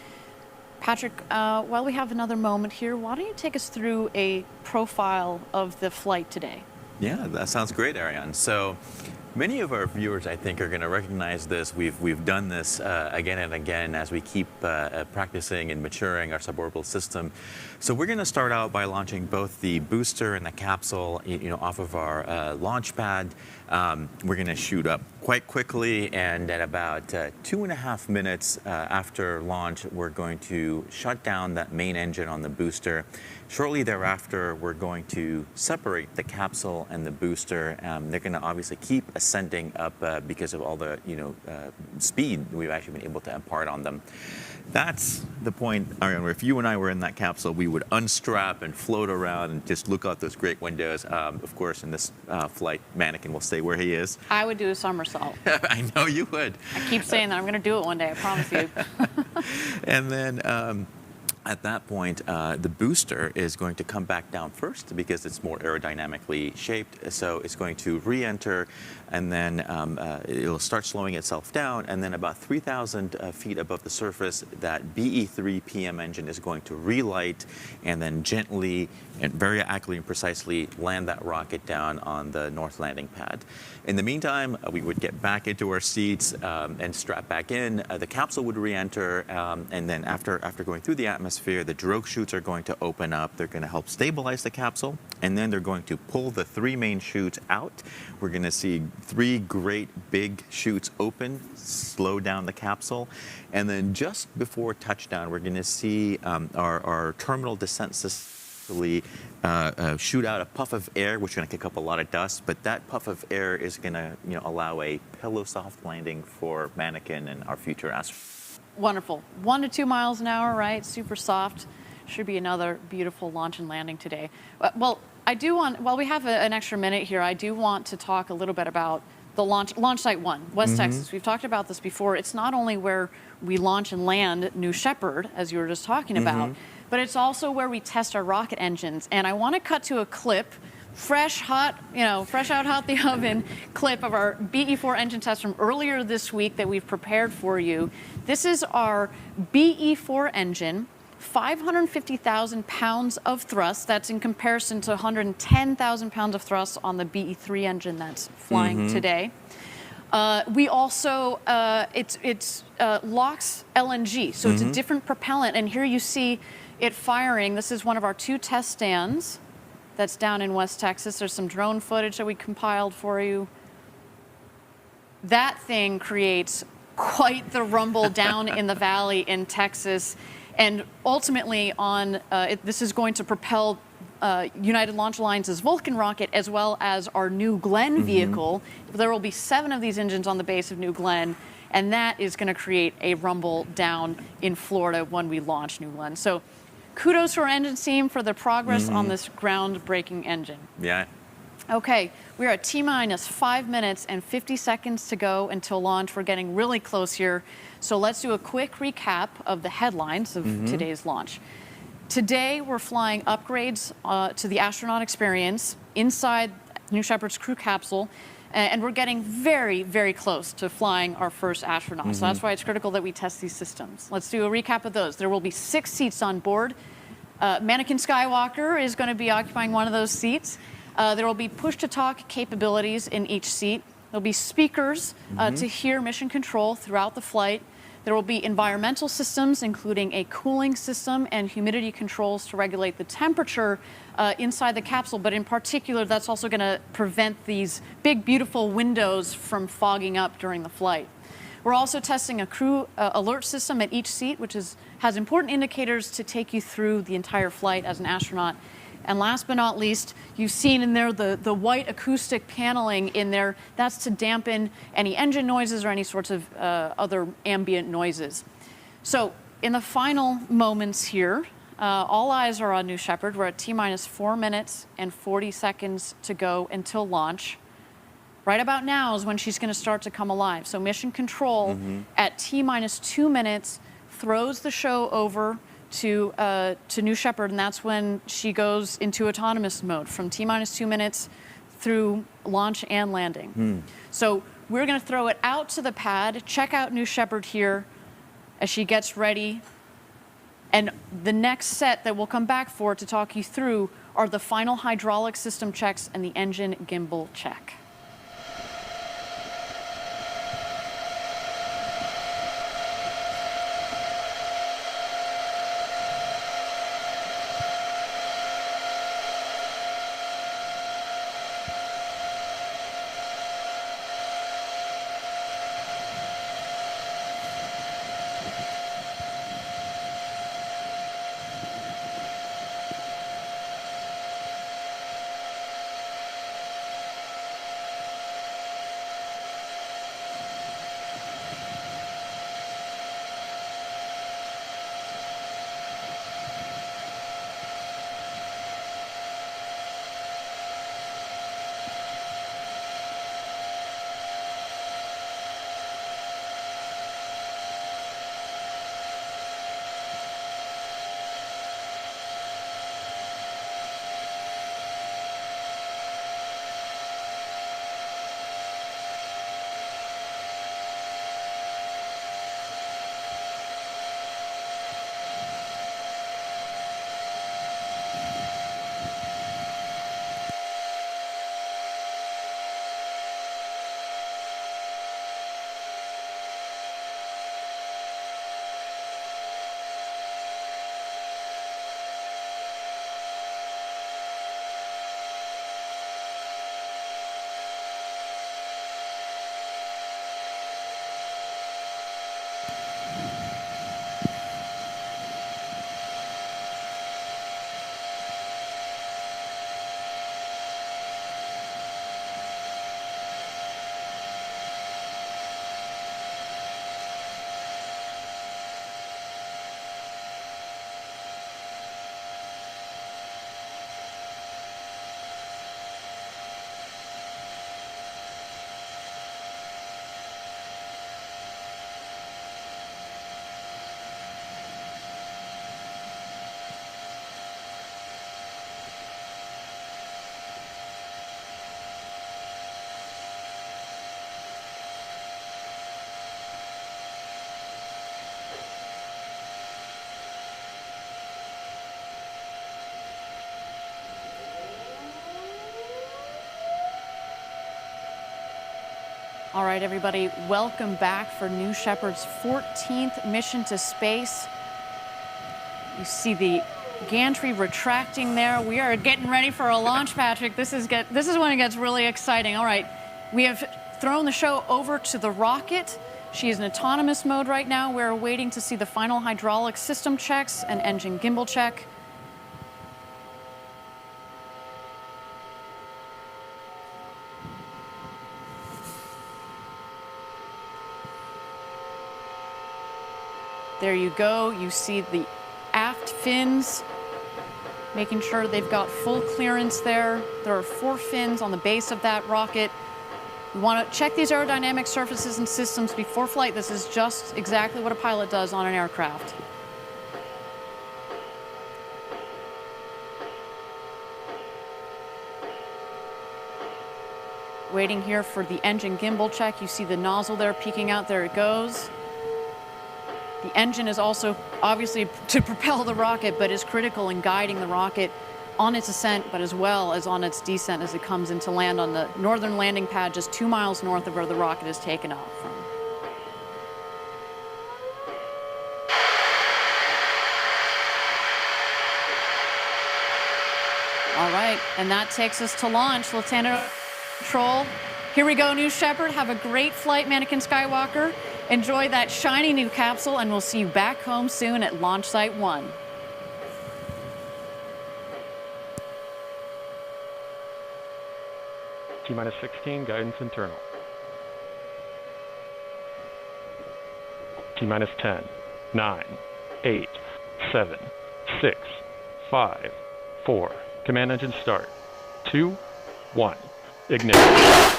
Patrick, while we have another moment here, why don't you take us through a profile of the flight today?
Yeah, that sounds great, Ariane. So many of our viewers, I think, are going to recognize this. We've done this again and again as we keep practicing and maturing our suborbital system. So we're going to start out by launching both the booster and the capsule, off of our launch pad. We're going to shoot up quite quickly, and at about 2.5 minutes after launch, we're going to shut down that main engine on the booster. Shortly thereafter, we're going to separate the capsule and the booster. They're going to obviously keep ascending up because of all the speed we've actually been able to impart on them. That's the point, Ariane, where if you and I were in that capsule, we would unstrap and float around and just look out those great windows. Of course, in this flight, Mannequin will stay where he is.
I would do a somersault.
I know you would.
I keep saying that. I'm going to do it one day, I promise you.
And then At that point, the booster is going to come back down first because it's more aerodynamically shaped. So it's going to re-enter, and then it'll start slowing itself down. And then about 3,000 feet above the surface, that BE-3 PM engine is going to relight and then gently and very accurately and precisely land that rocket down on the north landing pad. In the meantime, we would get back into our seats and strap back in. The capsule would re-enter, and then after going through the atmosphere, the drogue chutes are going to open up. They're going to help stabilize the capsule, and then they're going to pull the 3 main chutes out. We're going to see 3 great big chutes open, slow down the capsule, and then just before touchdown, we're going to see our terminal descent system shoot out a puff of air, which is going to kick up a lot of dust, but that puff of air is going to allow a pillow soft landing for Mannequin and our future astronauts.
Wonderful. 1 to 2 miles an hour, right? Super soft. Should be another beautiful launch and landing today. Well, I do want, while we have an extra minute here, I do want to talk a little bit about the launch site 1, West Texas. We've talked about this before. It's not only where we launch and land New Shepard, as you were just talking about, but it's also where we test our rocket engines. And I want to cut to a clip, fresh out hot the oven clip of our BE-4 engine test from earlier this week that we've prepared for you. This is our BE-4 engine, 550,000 pounds of thrust. That's in comparison to 110,000 pounds of thrust on the BE-3 engine that's flying today. We also, it's LOX LNG, so it's a different propellant. And here you see it firing. This is one of our 2 test stands that's down in West Texas. There's some drone footage that we compiled for you. That thing creates quite the rumble down in the valley in Texas. And ultimately, this is going to propel United Launch Alliance's Vulcan rocket, as well as our New Glenn vehicle. There will be 7 of these engines on the base of New Glenn, and that is going to create a rumble down in Florida when we launch New Glenn. So kudos to our engine team for the progress on this groundbreaking engine.
Yeah.
Okay, we're at T-minus 5 minutes and 50 seconds to go until launch. We're getting really close here. So let's do a quick recap of the headlines of today's launch. Today, we're flying upgrades to the astronaut experience inside New Shepard's crew capsule, and we're getting very, very close to flying our first astronaut. So that's why it's critical that we test these systems. Let's do a recap of those. There will be 6 seats on board. Mannequin Skywalker is going to be occupying one of those seats. There will be push-to-talk capabilities in each seat. There'll be speakers to hear mission control throughout the flight. There will be environmental systems, including a cooling system and humidity controls to regulate the temperature inside the capsule. But in particular, that's also going to prevent these big, beautiful windows from fogging up during the flight. We're also testing a crew alert system at each seat, which has important indicators to take you through the entire flight as an astronaut. And last but not least, you've seen in there the white acoustic paneling in there. That's to dampen any engine noises or any sorts of other ambient noises. So in the final moments here, all eyes are on New Shepard. We're at T-minus 4 minutes and 40 seconds to go until launch. Right about now is when she's going to start to come alive. So mission control at T-minus 2 minutes throws the show over to New Shepard, and that's when she goes into autonomous mode from T-minus 2 minutes through launch and landing. So we're going to throw it out to the pad, check out New Shepard here as she gets ready. And the next set that we'll come back for to talk you through are the final hydraulic system checks and the engine gimbal check. All right, everybody, welcome back for New Shepard's 14th mission to space. You see the gantry retracting there. We are getting ready for a launch, Patrick. This is when it gets really exciting. All right, we have thrown the show over to the rocket. She is in autonomous mode right now. We're waiting to see the final hydraulic system checks and engine gimbal check. There you go. You see the aft fins, making sure they've got full clearance there. There are 4 fins on the base of that rocket. We want to check these aerodynamic surfaces and systems before flight. This is just exactly what a pilot does on an aircraft. Waiting here for the engine gimbal check. You see the nozzle there peeking out. There it goes. The engine is also obviously to propel the rocket, but is critical in guiding the rocket on its ascent, but as well as on its descent as it comes in to land on the northern landing pad just 2 miles north of where the rocket is taken off from. All right, and that takes us to launch. Lieutenant Control, here we go, New Shepard. Have a great flight, Mannequin Skywalker. Enjoy that shiny new capsule, and we'll see you back home soon at Launch Site 1.
T-minus 16, guidance internal. T-minus 10, 9, 8, 7, 6, 5, 4. Command engine start. 2, 1. Ignition.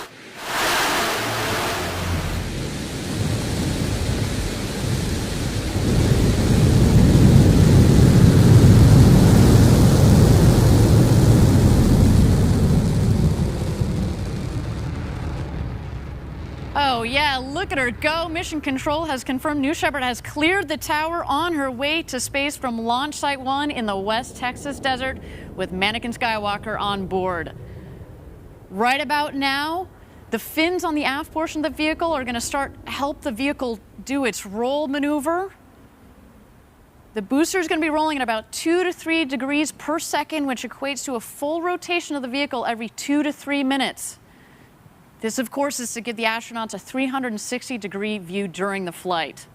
Oh yeah, look at her go. Mission Control has confirmed New Shepard has cleared the tower on her way to space from Launch Site 1 in the West Texas desert with Mannequin Skywalker on board. Right about now, the fins on the aft portion of the vehicle are going to help the vehicle do its roll maneuver. The booster is going to be rolling at about 2 to 3 degrees per second, which equates to a full rotation of the vehicle every 2 to 3 minutes. This, of course, is to give the astronauts a 360-degree view during the flight.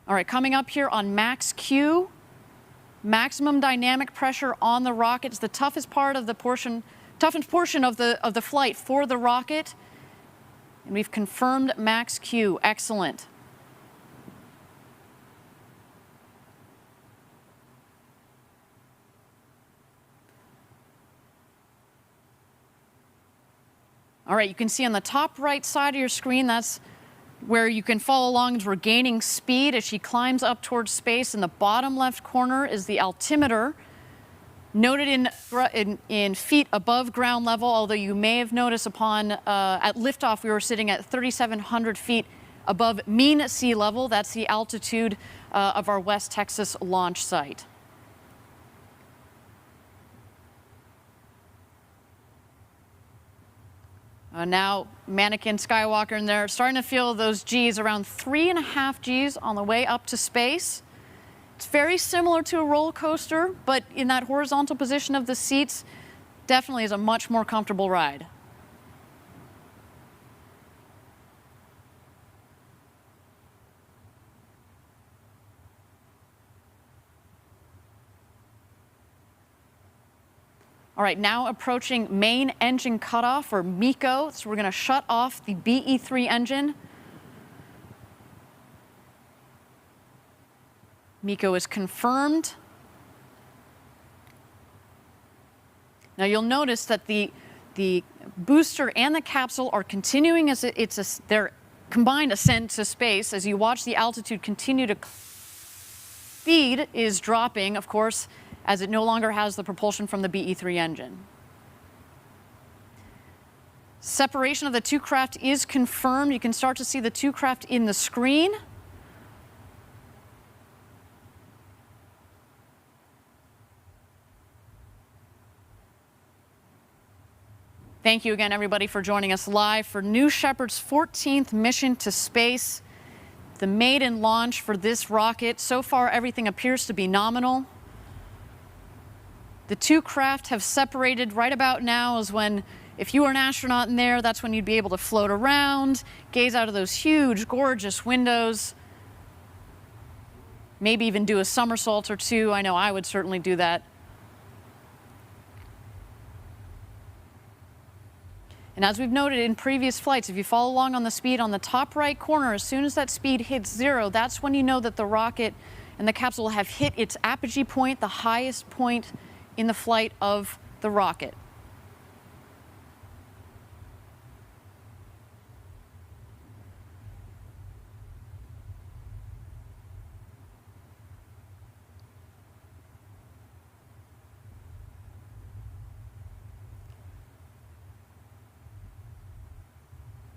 All right, coming up here on Max Q, maximum dynamic pressure on the rocket is the toughest portion of the flight for the rocket. And we've confirmed Max Q. Excellent. All right, you can see on the top right side of your screen, that's where you can follow along as we're gaining speed as she climbs up towards space. In the bottom left corner is the altimeter, noted in feet above ground level, although you may have noticed at liftoff we were sitting at 3,700 feet above mean sea level. That's the altitude of our West Texas launch site. Now, Mannequin Skywalker in there, starting to feel those Gs, around 3.5 Gs on the way up to space. It's very similar to a roller coaster, but in that horizontal position of the seats, definitely is a much more comfortable ride. All right, now approaching main engine cutoff, or MECO. So we're going to shut off the BE-3 engine. MECO is confirmed. Now you'll notice that the booster and the capsule are continuing as their combined ascent to space. As you watch the altitude continue to speed is dropping, of course, as it no longer has the propulsion from the BE-3 engine. Separation of the two craft is confirmed. You can start to see the two craft in the screen. Thank you again, everybody, for joining us live for New Shepard's 14th mission to space, the maiden launch for this rocket. So far, everything appears to be nominal. The two craft have separated. Right about now is when, if you were an astronaut in there, that's when you'd be able to float around, gaze out of those huge, gorgeous windows, maybe even do a somersault or two. I know I would certainly do that. And as we've noted in previous flights, if you follow along on the speed on the top right corner, as soon as that speed hits 0, that's when you know that the rocket and the capsule have hit its apogee point, the highest point in the flight of the rocket.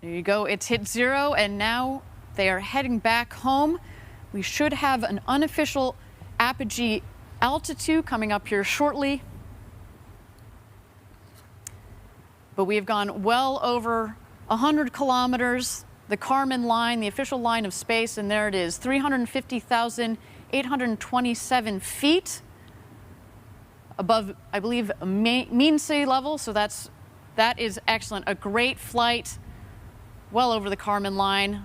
There you go, it's hit 0, and now they are heading back home. We should have an unofficial apogee altitude coming up here shortly. But we have gone well over 100 kilometers, the Kármán line, the official line of space, and there it is, 350,827 feet above, I believe, mean sea level, so that is excellent. A great flight. Well over the Kármán line.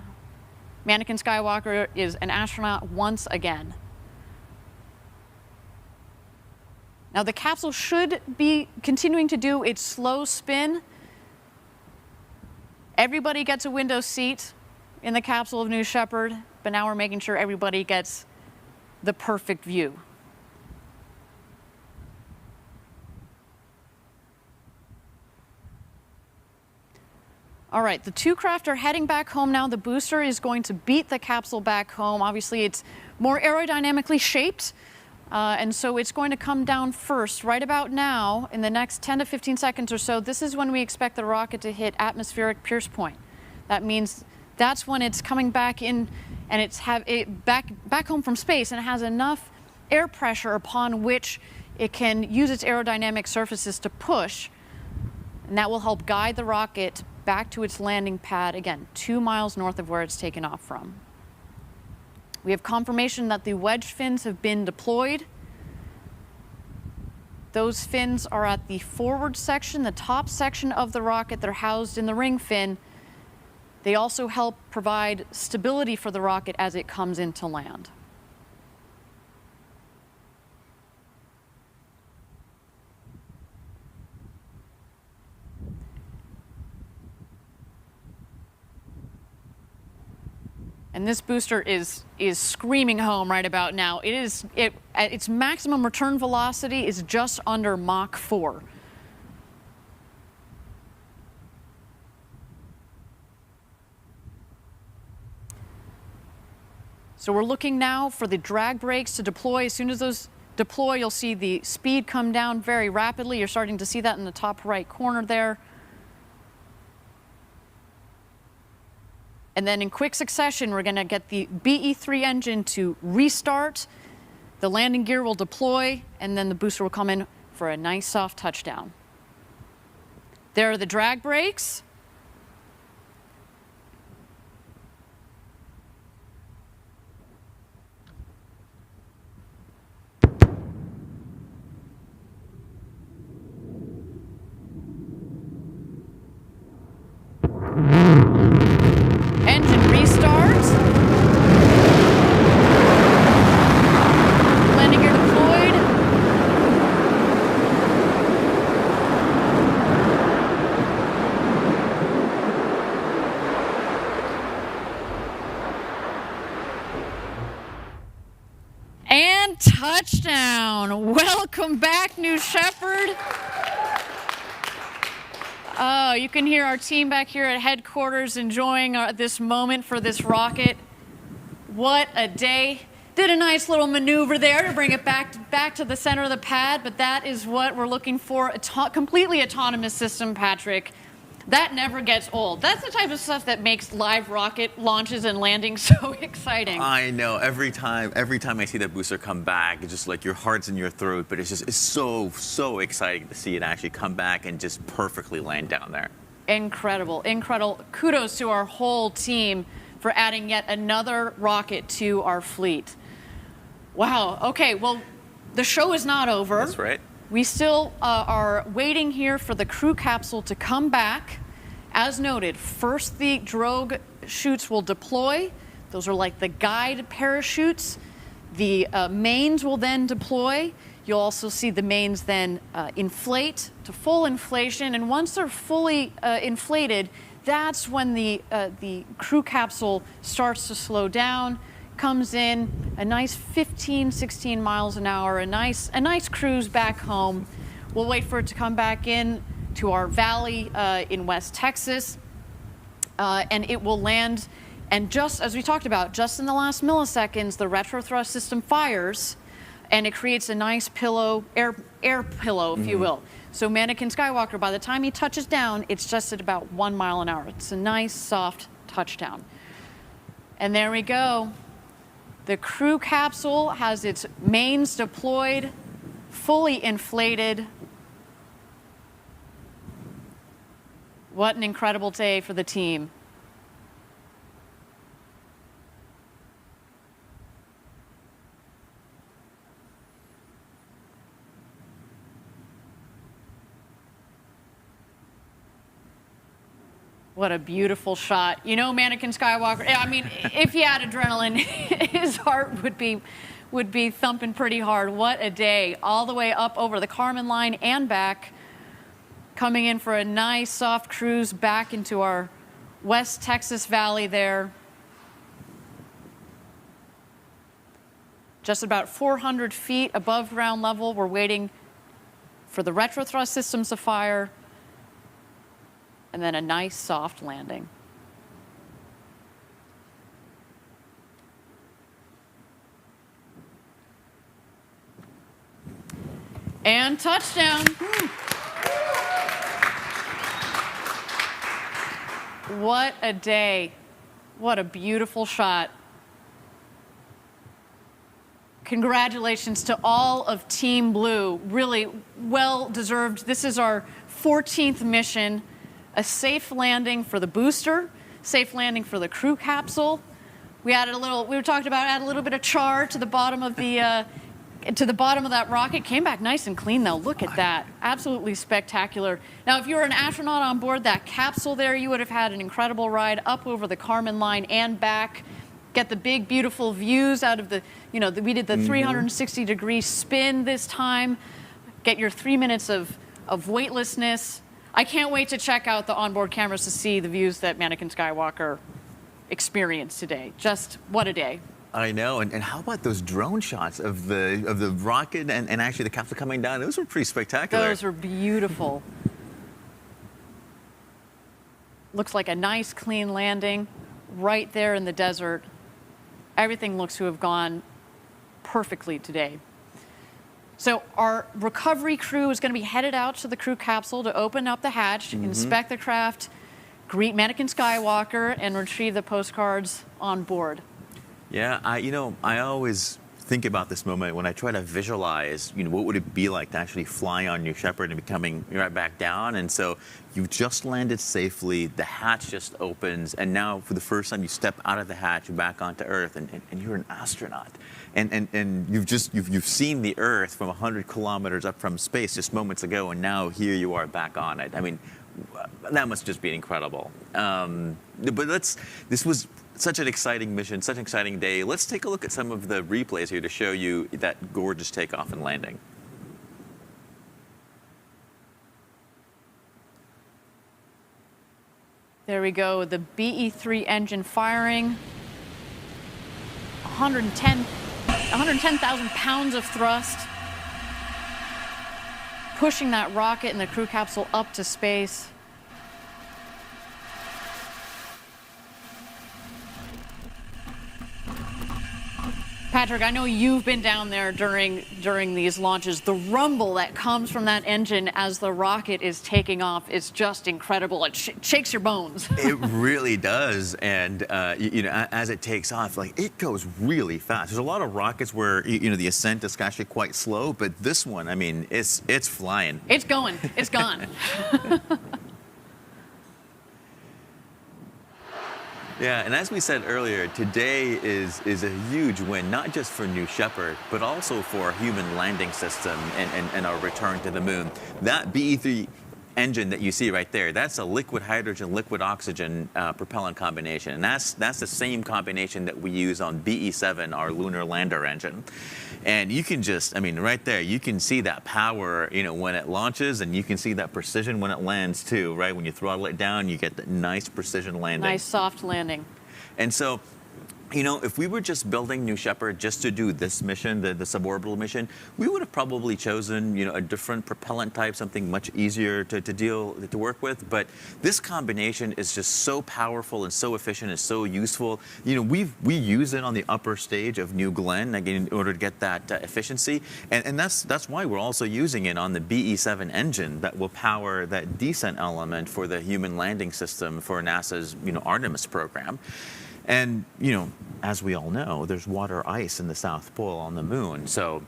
Mannequin Skywalker is an astronaut once again. Now the capsule should be continuing to do its slow spin. Everybody gets a window seat in the capsule of New Shepard, but now we're making sure everybody gets the perfect view. All right, the two craft are heading back home now. The booster is going to beat the capsule back home. Obviously, it's more aerodynamically shaped, and so it's going to come down first. Right about now, in the next 10 to 15 seconds or so, this is when we expect the rocket to hit atmospheric pierce point. That means that's when it's coming back in, and it's back home from space, and it has enough air pressure upon which it can use its aerodynamic surfaces to push, and that will help guide the rocket back to its landing pad, again, 2 miles north of where it's taken off from. We have confirmation that the wedge fins have been deployed. Those fins are at the forward section, the top section of the rocket. They're housed in the ring fin. They also help provide stability for the rocket as it comes into land. And this booster is screaming home right about now. Its maximum return velocity is just under Mach 4. So we're looking now for the drag brakes to deploy. As soon as those deploy, you'll see the speed come down very rapidly. You're starting to see that in the top right corner there. And then in quick succession, we're going to get the BE-3 engine to restart. The landing gear will deploy, and then the booster will come in for a nice soft touchdown. There are the drag brakes. Engine restart. Landing gear deployed. And touchdown. Welcome back, New Shepard. Oh, you can hear our team back here at headquarters enjoying this moment for this rocket. What a day. Did a nice little maneuver there to bring it back to the center of the pad, but that is what we're looking for. A completely autonomous system, Patrick. That never gets old. That's the type of stuff that makes live rocket launches and landings so exciting.
I know. Every time I see that booster come back, it's just like your heart's in your throat. But it's so exciting to see it actually come back and just perfectly land down there.
Incredible, incredible. Kudos to our whole team for adding yet another rocket to our fleet. Wow. Okay. Well, the show is not over.
That's right.
We still are waiting here for the crew capsule to come back. As noted, first the drogue chutes will deploy. Those are like the guide parachutes. The mains will then deploy. You'll also see the mains then inflate to full inflation. And once they're fully inflated, that's when the crew capsule starts to slow down. Comes in a nice 15, 16 miles an hour, a nice cruise back home. We'll wait for it to come back in to our valley in West Texas, and it will land. And just as we talked about, just in the last milliseconds, the retro thrust system fires, and it creates a nice pillow, air pillow, if you will. So Mannequin Skywalker, by the time he touches down, it's just at about 1 mile an hour. It's a nice, soft touchdown. And there we go. The crew capsule has its mains deployed, fully inflated. What an incredible day for the team. What a beautiful shot. You know, Mannequin Skywalker, I mean, if he had adrenaline, his heart would be thumping pretty hard. What a day. All the way up over the Kármán line and back, coming in for a nice soft cruise back into our West Texas Valley there. Just about 400 feet above ground level, we're waiting for the retro thrust systems to fire. And then a nice soft landing. And touchdown. What a day. What a beautiful shot. Congratulations to all of Team Blue. Really well deserved. This is our 14th mission. A safe landing for the booster, safe landing for the crew capsule. We added we talked about add a little bit of char to the bottom of the that rocket. Came back nice and clean though. Look at that. Absolutely spectacular. Now, if you were an astronaut on board that capsule there, you would have had an incredible ride up over the Kármán line and back. Get the big, beautiful views out of the, we did the 360-degree spin this time. Get your 3 minutes of weightlessness. I can't wait to check out the onboard cameras to see the views that Mannequin Skywalker experienced today. Just what a day.
I know, and how about those drone shots of the rocket and actually the capsule coming down? Those were pretty spectacular.
Those are beautiful. Looks like a nice, clean landing right there in the desert. Everything looks to have gone perfectly today. So our recovery crew is going to be headed out to the crew capsule to open up the hatch, inspect the craft, greet Mannequin Skywalker, and retrieve the postcards on board.
Yeah, I always think about this moment when I try to visualize, what would it be like to actually fly on New Shepard and be coming right back down. And so you've just landed safely, the hatch just opens, and now for the first time you step out of the hatch back onto Earth, and you're an astronaut. And you've seen the Earth from 100 kilometers up from space just moments ago, and now here you are back on it. I mean, that must just be incredible. But this was such an exciting mission, such an exciting day. Let's take a look at some of the replays here to show you that gorgeous takeoff and landing.
There we go, the BE-3 engine firing. 110,000 pounds of thrust, pushing that rocket and the crew capsule up to space. Patrick, I know you've been down there during these launches. The rumble that comes from that engine as the rocket is taking off is just incredible. It shakes your bones.
It really does, and you know, as it takes off, like it goes really fast. There's a lot of rockets where you know the ascent is actually quite slow, but this one, I mean, it's flying.
It's going. It's gone.
Yeah, and as we said earlier, today is a huge win, not just for New Shepard, but also for our human landing system and our return to the moon. That BE-3 engine that you see right there, that's a liquid hydrogen, liquid oxygen propellant combination. And that's the same combination that we use on BE-7, our lunar lander engine. And you can just, I mean, right there, you can see that power, you know, when it launches, and you can see that precision when it lands too, right? When you throttle it down, you get that nice precision landing.
Nice soft landing.
And so, you know, if we were just building New Shepard just to do this mission, the suborbital mission, we would have probably chosen, you know, a different propellant type, something much easier to work with. But this combination is just so powerful and so efficient and so useful. You know, we use it on the upper stage of New Glenn, again, in order to get that efficiency. And that's why we're also using it on the BE-7 engine that will power that descent element for the human landing system for NASA's, you know, Artemis program. And, you know, as we all know, there's water ice in the South Pole on the moon. So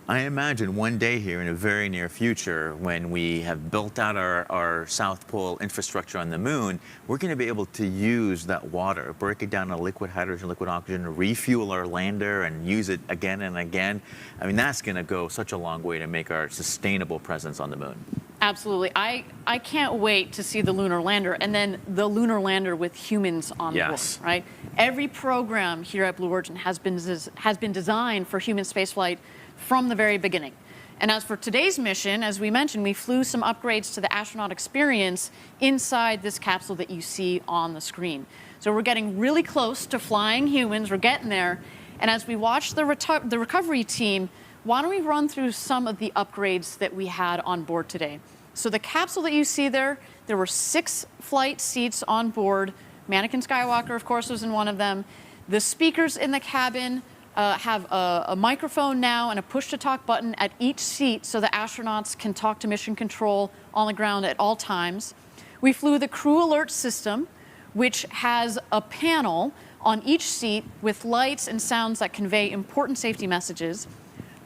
I imagine one day here in a very near future, when we have built out our South Pole infrastructure on the moon, we're going to be able to use that water, break it down to liquid hydrogen, liquid oxygen, refuel our lander and use it again and again. I mean, that's going to go such a long way to make our sustainable presence on the moon.
Absolutely. I can't wait to see the lunar lander and then the lunar lander with humans on board, right? Every program here at Blue Origin has been designed for human spaceflight from the very beginning. And as for today's mission, as we mentioned, we flew some upgrades to the astronaut experience inside this capsule that you see on the screen. So we're getting really close to flying humans. We're getting there. And as we watch the recovery team, why don't we run through some of the upgrades that we had on board today? So the capsule that you see there were 6 flight seats on board. Mannequin Skywalker, of course, was in one of them. The speakers in the cabin have a microphone now and a push-to-talk button at each seat so the astronauts can talk to mission control on the ground at all times. We flew the crew alert system, which has a panel on each seat with lights and sounds that convey important safety messages.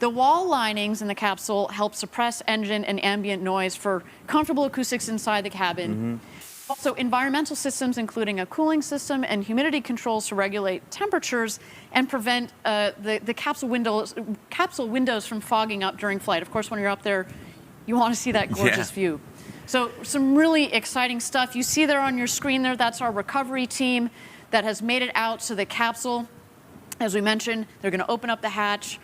The wall linings in the capsule help suppress engine and ambient noise for comfortable acoustics inside the cabin. Also, environmental systems, including a cooling system and humidity controls to regulate temperatures and prevent the capsule windows from fogging up during flight. Of course, when you're up there, you want to see that gorgeous view. So some really exciting stuff. You see there on your screen there, that's our recovery team that has made it out to the capsule. As we mentioned, they're going to open up the hatch,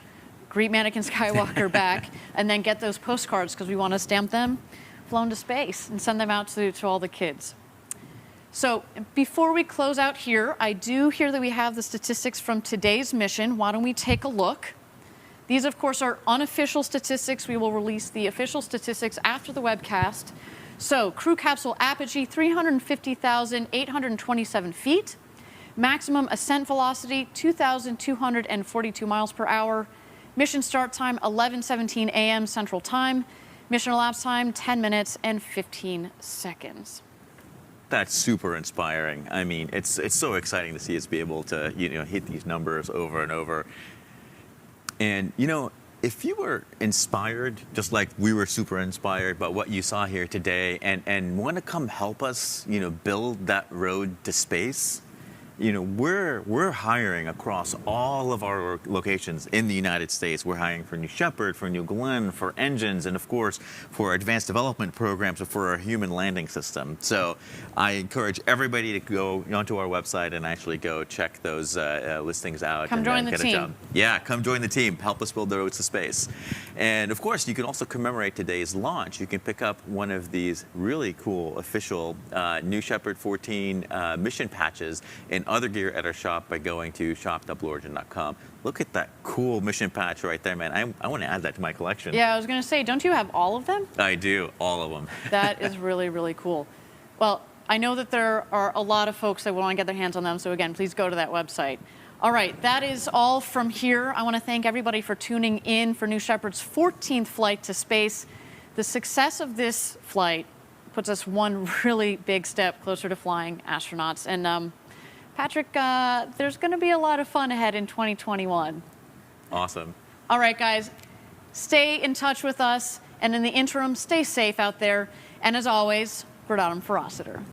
greet Mannequin Skywalker back, and then get those postcards because we want to stamp them flown to space and send them out to all the kids. So before we close out here, I do hear that we have the statistics from today's mission. Why don't we take a look? These, of course, are unofficial statistics. We will release the official statistics after the webcast. So crew capsule apogee, 350,827 feet. Maximum ascent velocity, 2,242 miles per hour. Mission start time, 11:17 a.m. Central Time. Mission elapsed time, 10 minutes and 15 seconds.
That's super inspiring. I mean, it's so exciting to see us be able to, you know, hit these numbers over and over. And, you know, if you were inspired, just like we were super inspired by what you saw here today, and want to come help us, you know, build that road to space, you know, we're hiring across all of our locations in the United States. We're hiring for New Shepard, for New Glenn, for engines, and of course for advanced development programs for our human landing system. So I encourage everybody to go onto our website and actually go check those listings out.
Come join the
get
team.
A job. Yeah, come join the team. Help us build the roads to space. And of course, you can also commemorate today's launch. You can pick up one of these really cool official New Shepard 14 mission patches and other gear at our shop by going to shop.blueorigin.com. Look at that cool mission patch right there, man. I want to add that to my collection.
Yeah, I was going to say, don't you have all of them?
I do, all of them.
That is really, really cool. Well, I know that there are a lot of folks that want to get their hands on them, so again, please go to that website. All right, that is all from here. I want to thank everybody for tuning in for New Shepard's 14th flight to space. The success of this flight puts us one really big step closer to flying astronauts. And Patrick, there's going to be a lot of fun ahead in 2021.
Awesome.
All right, guys, stay in touch with us. And in the interim, stay safe out there. And as always, Gradatum Ferociter.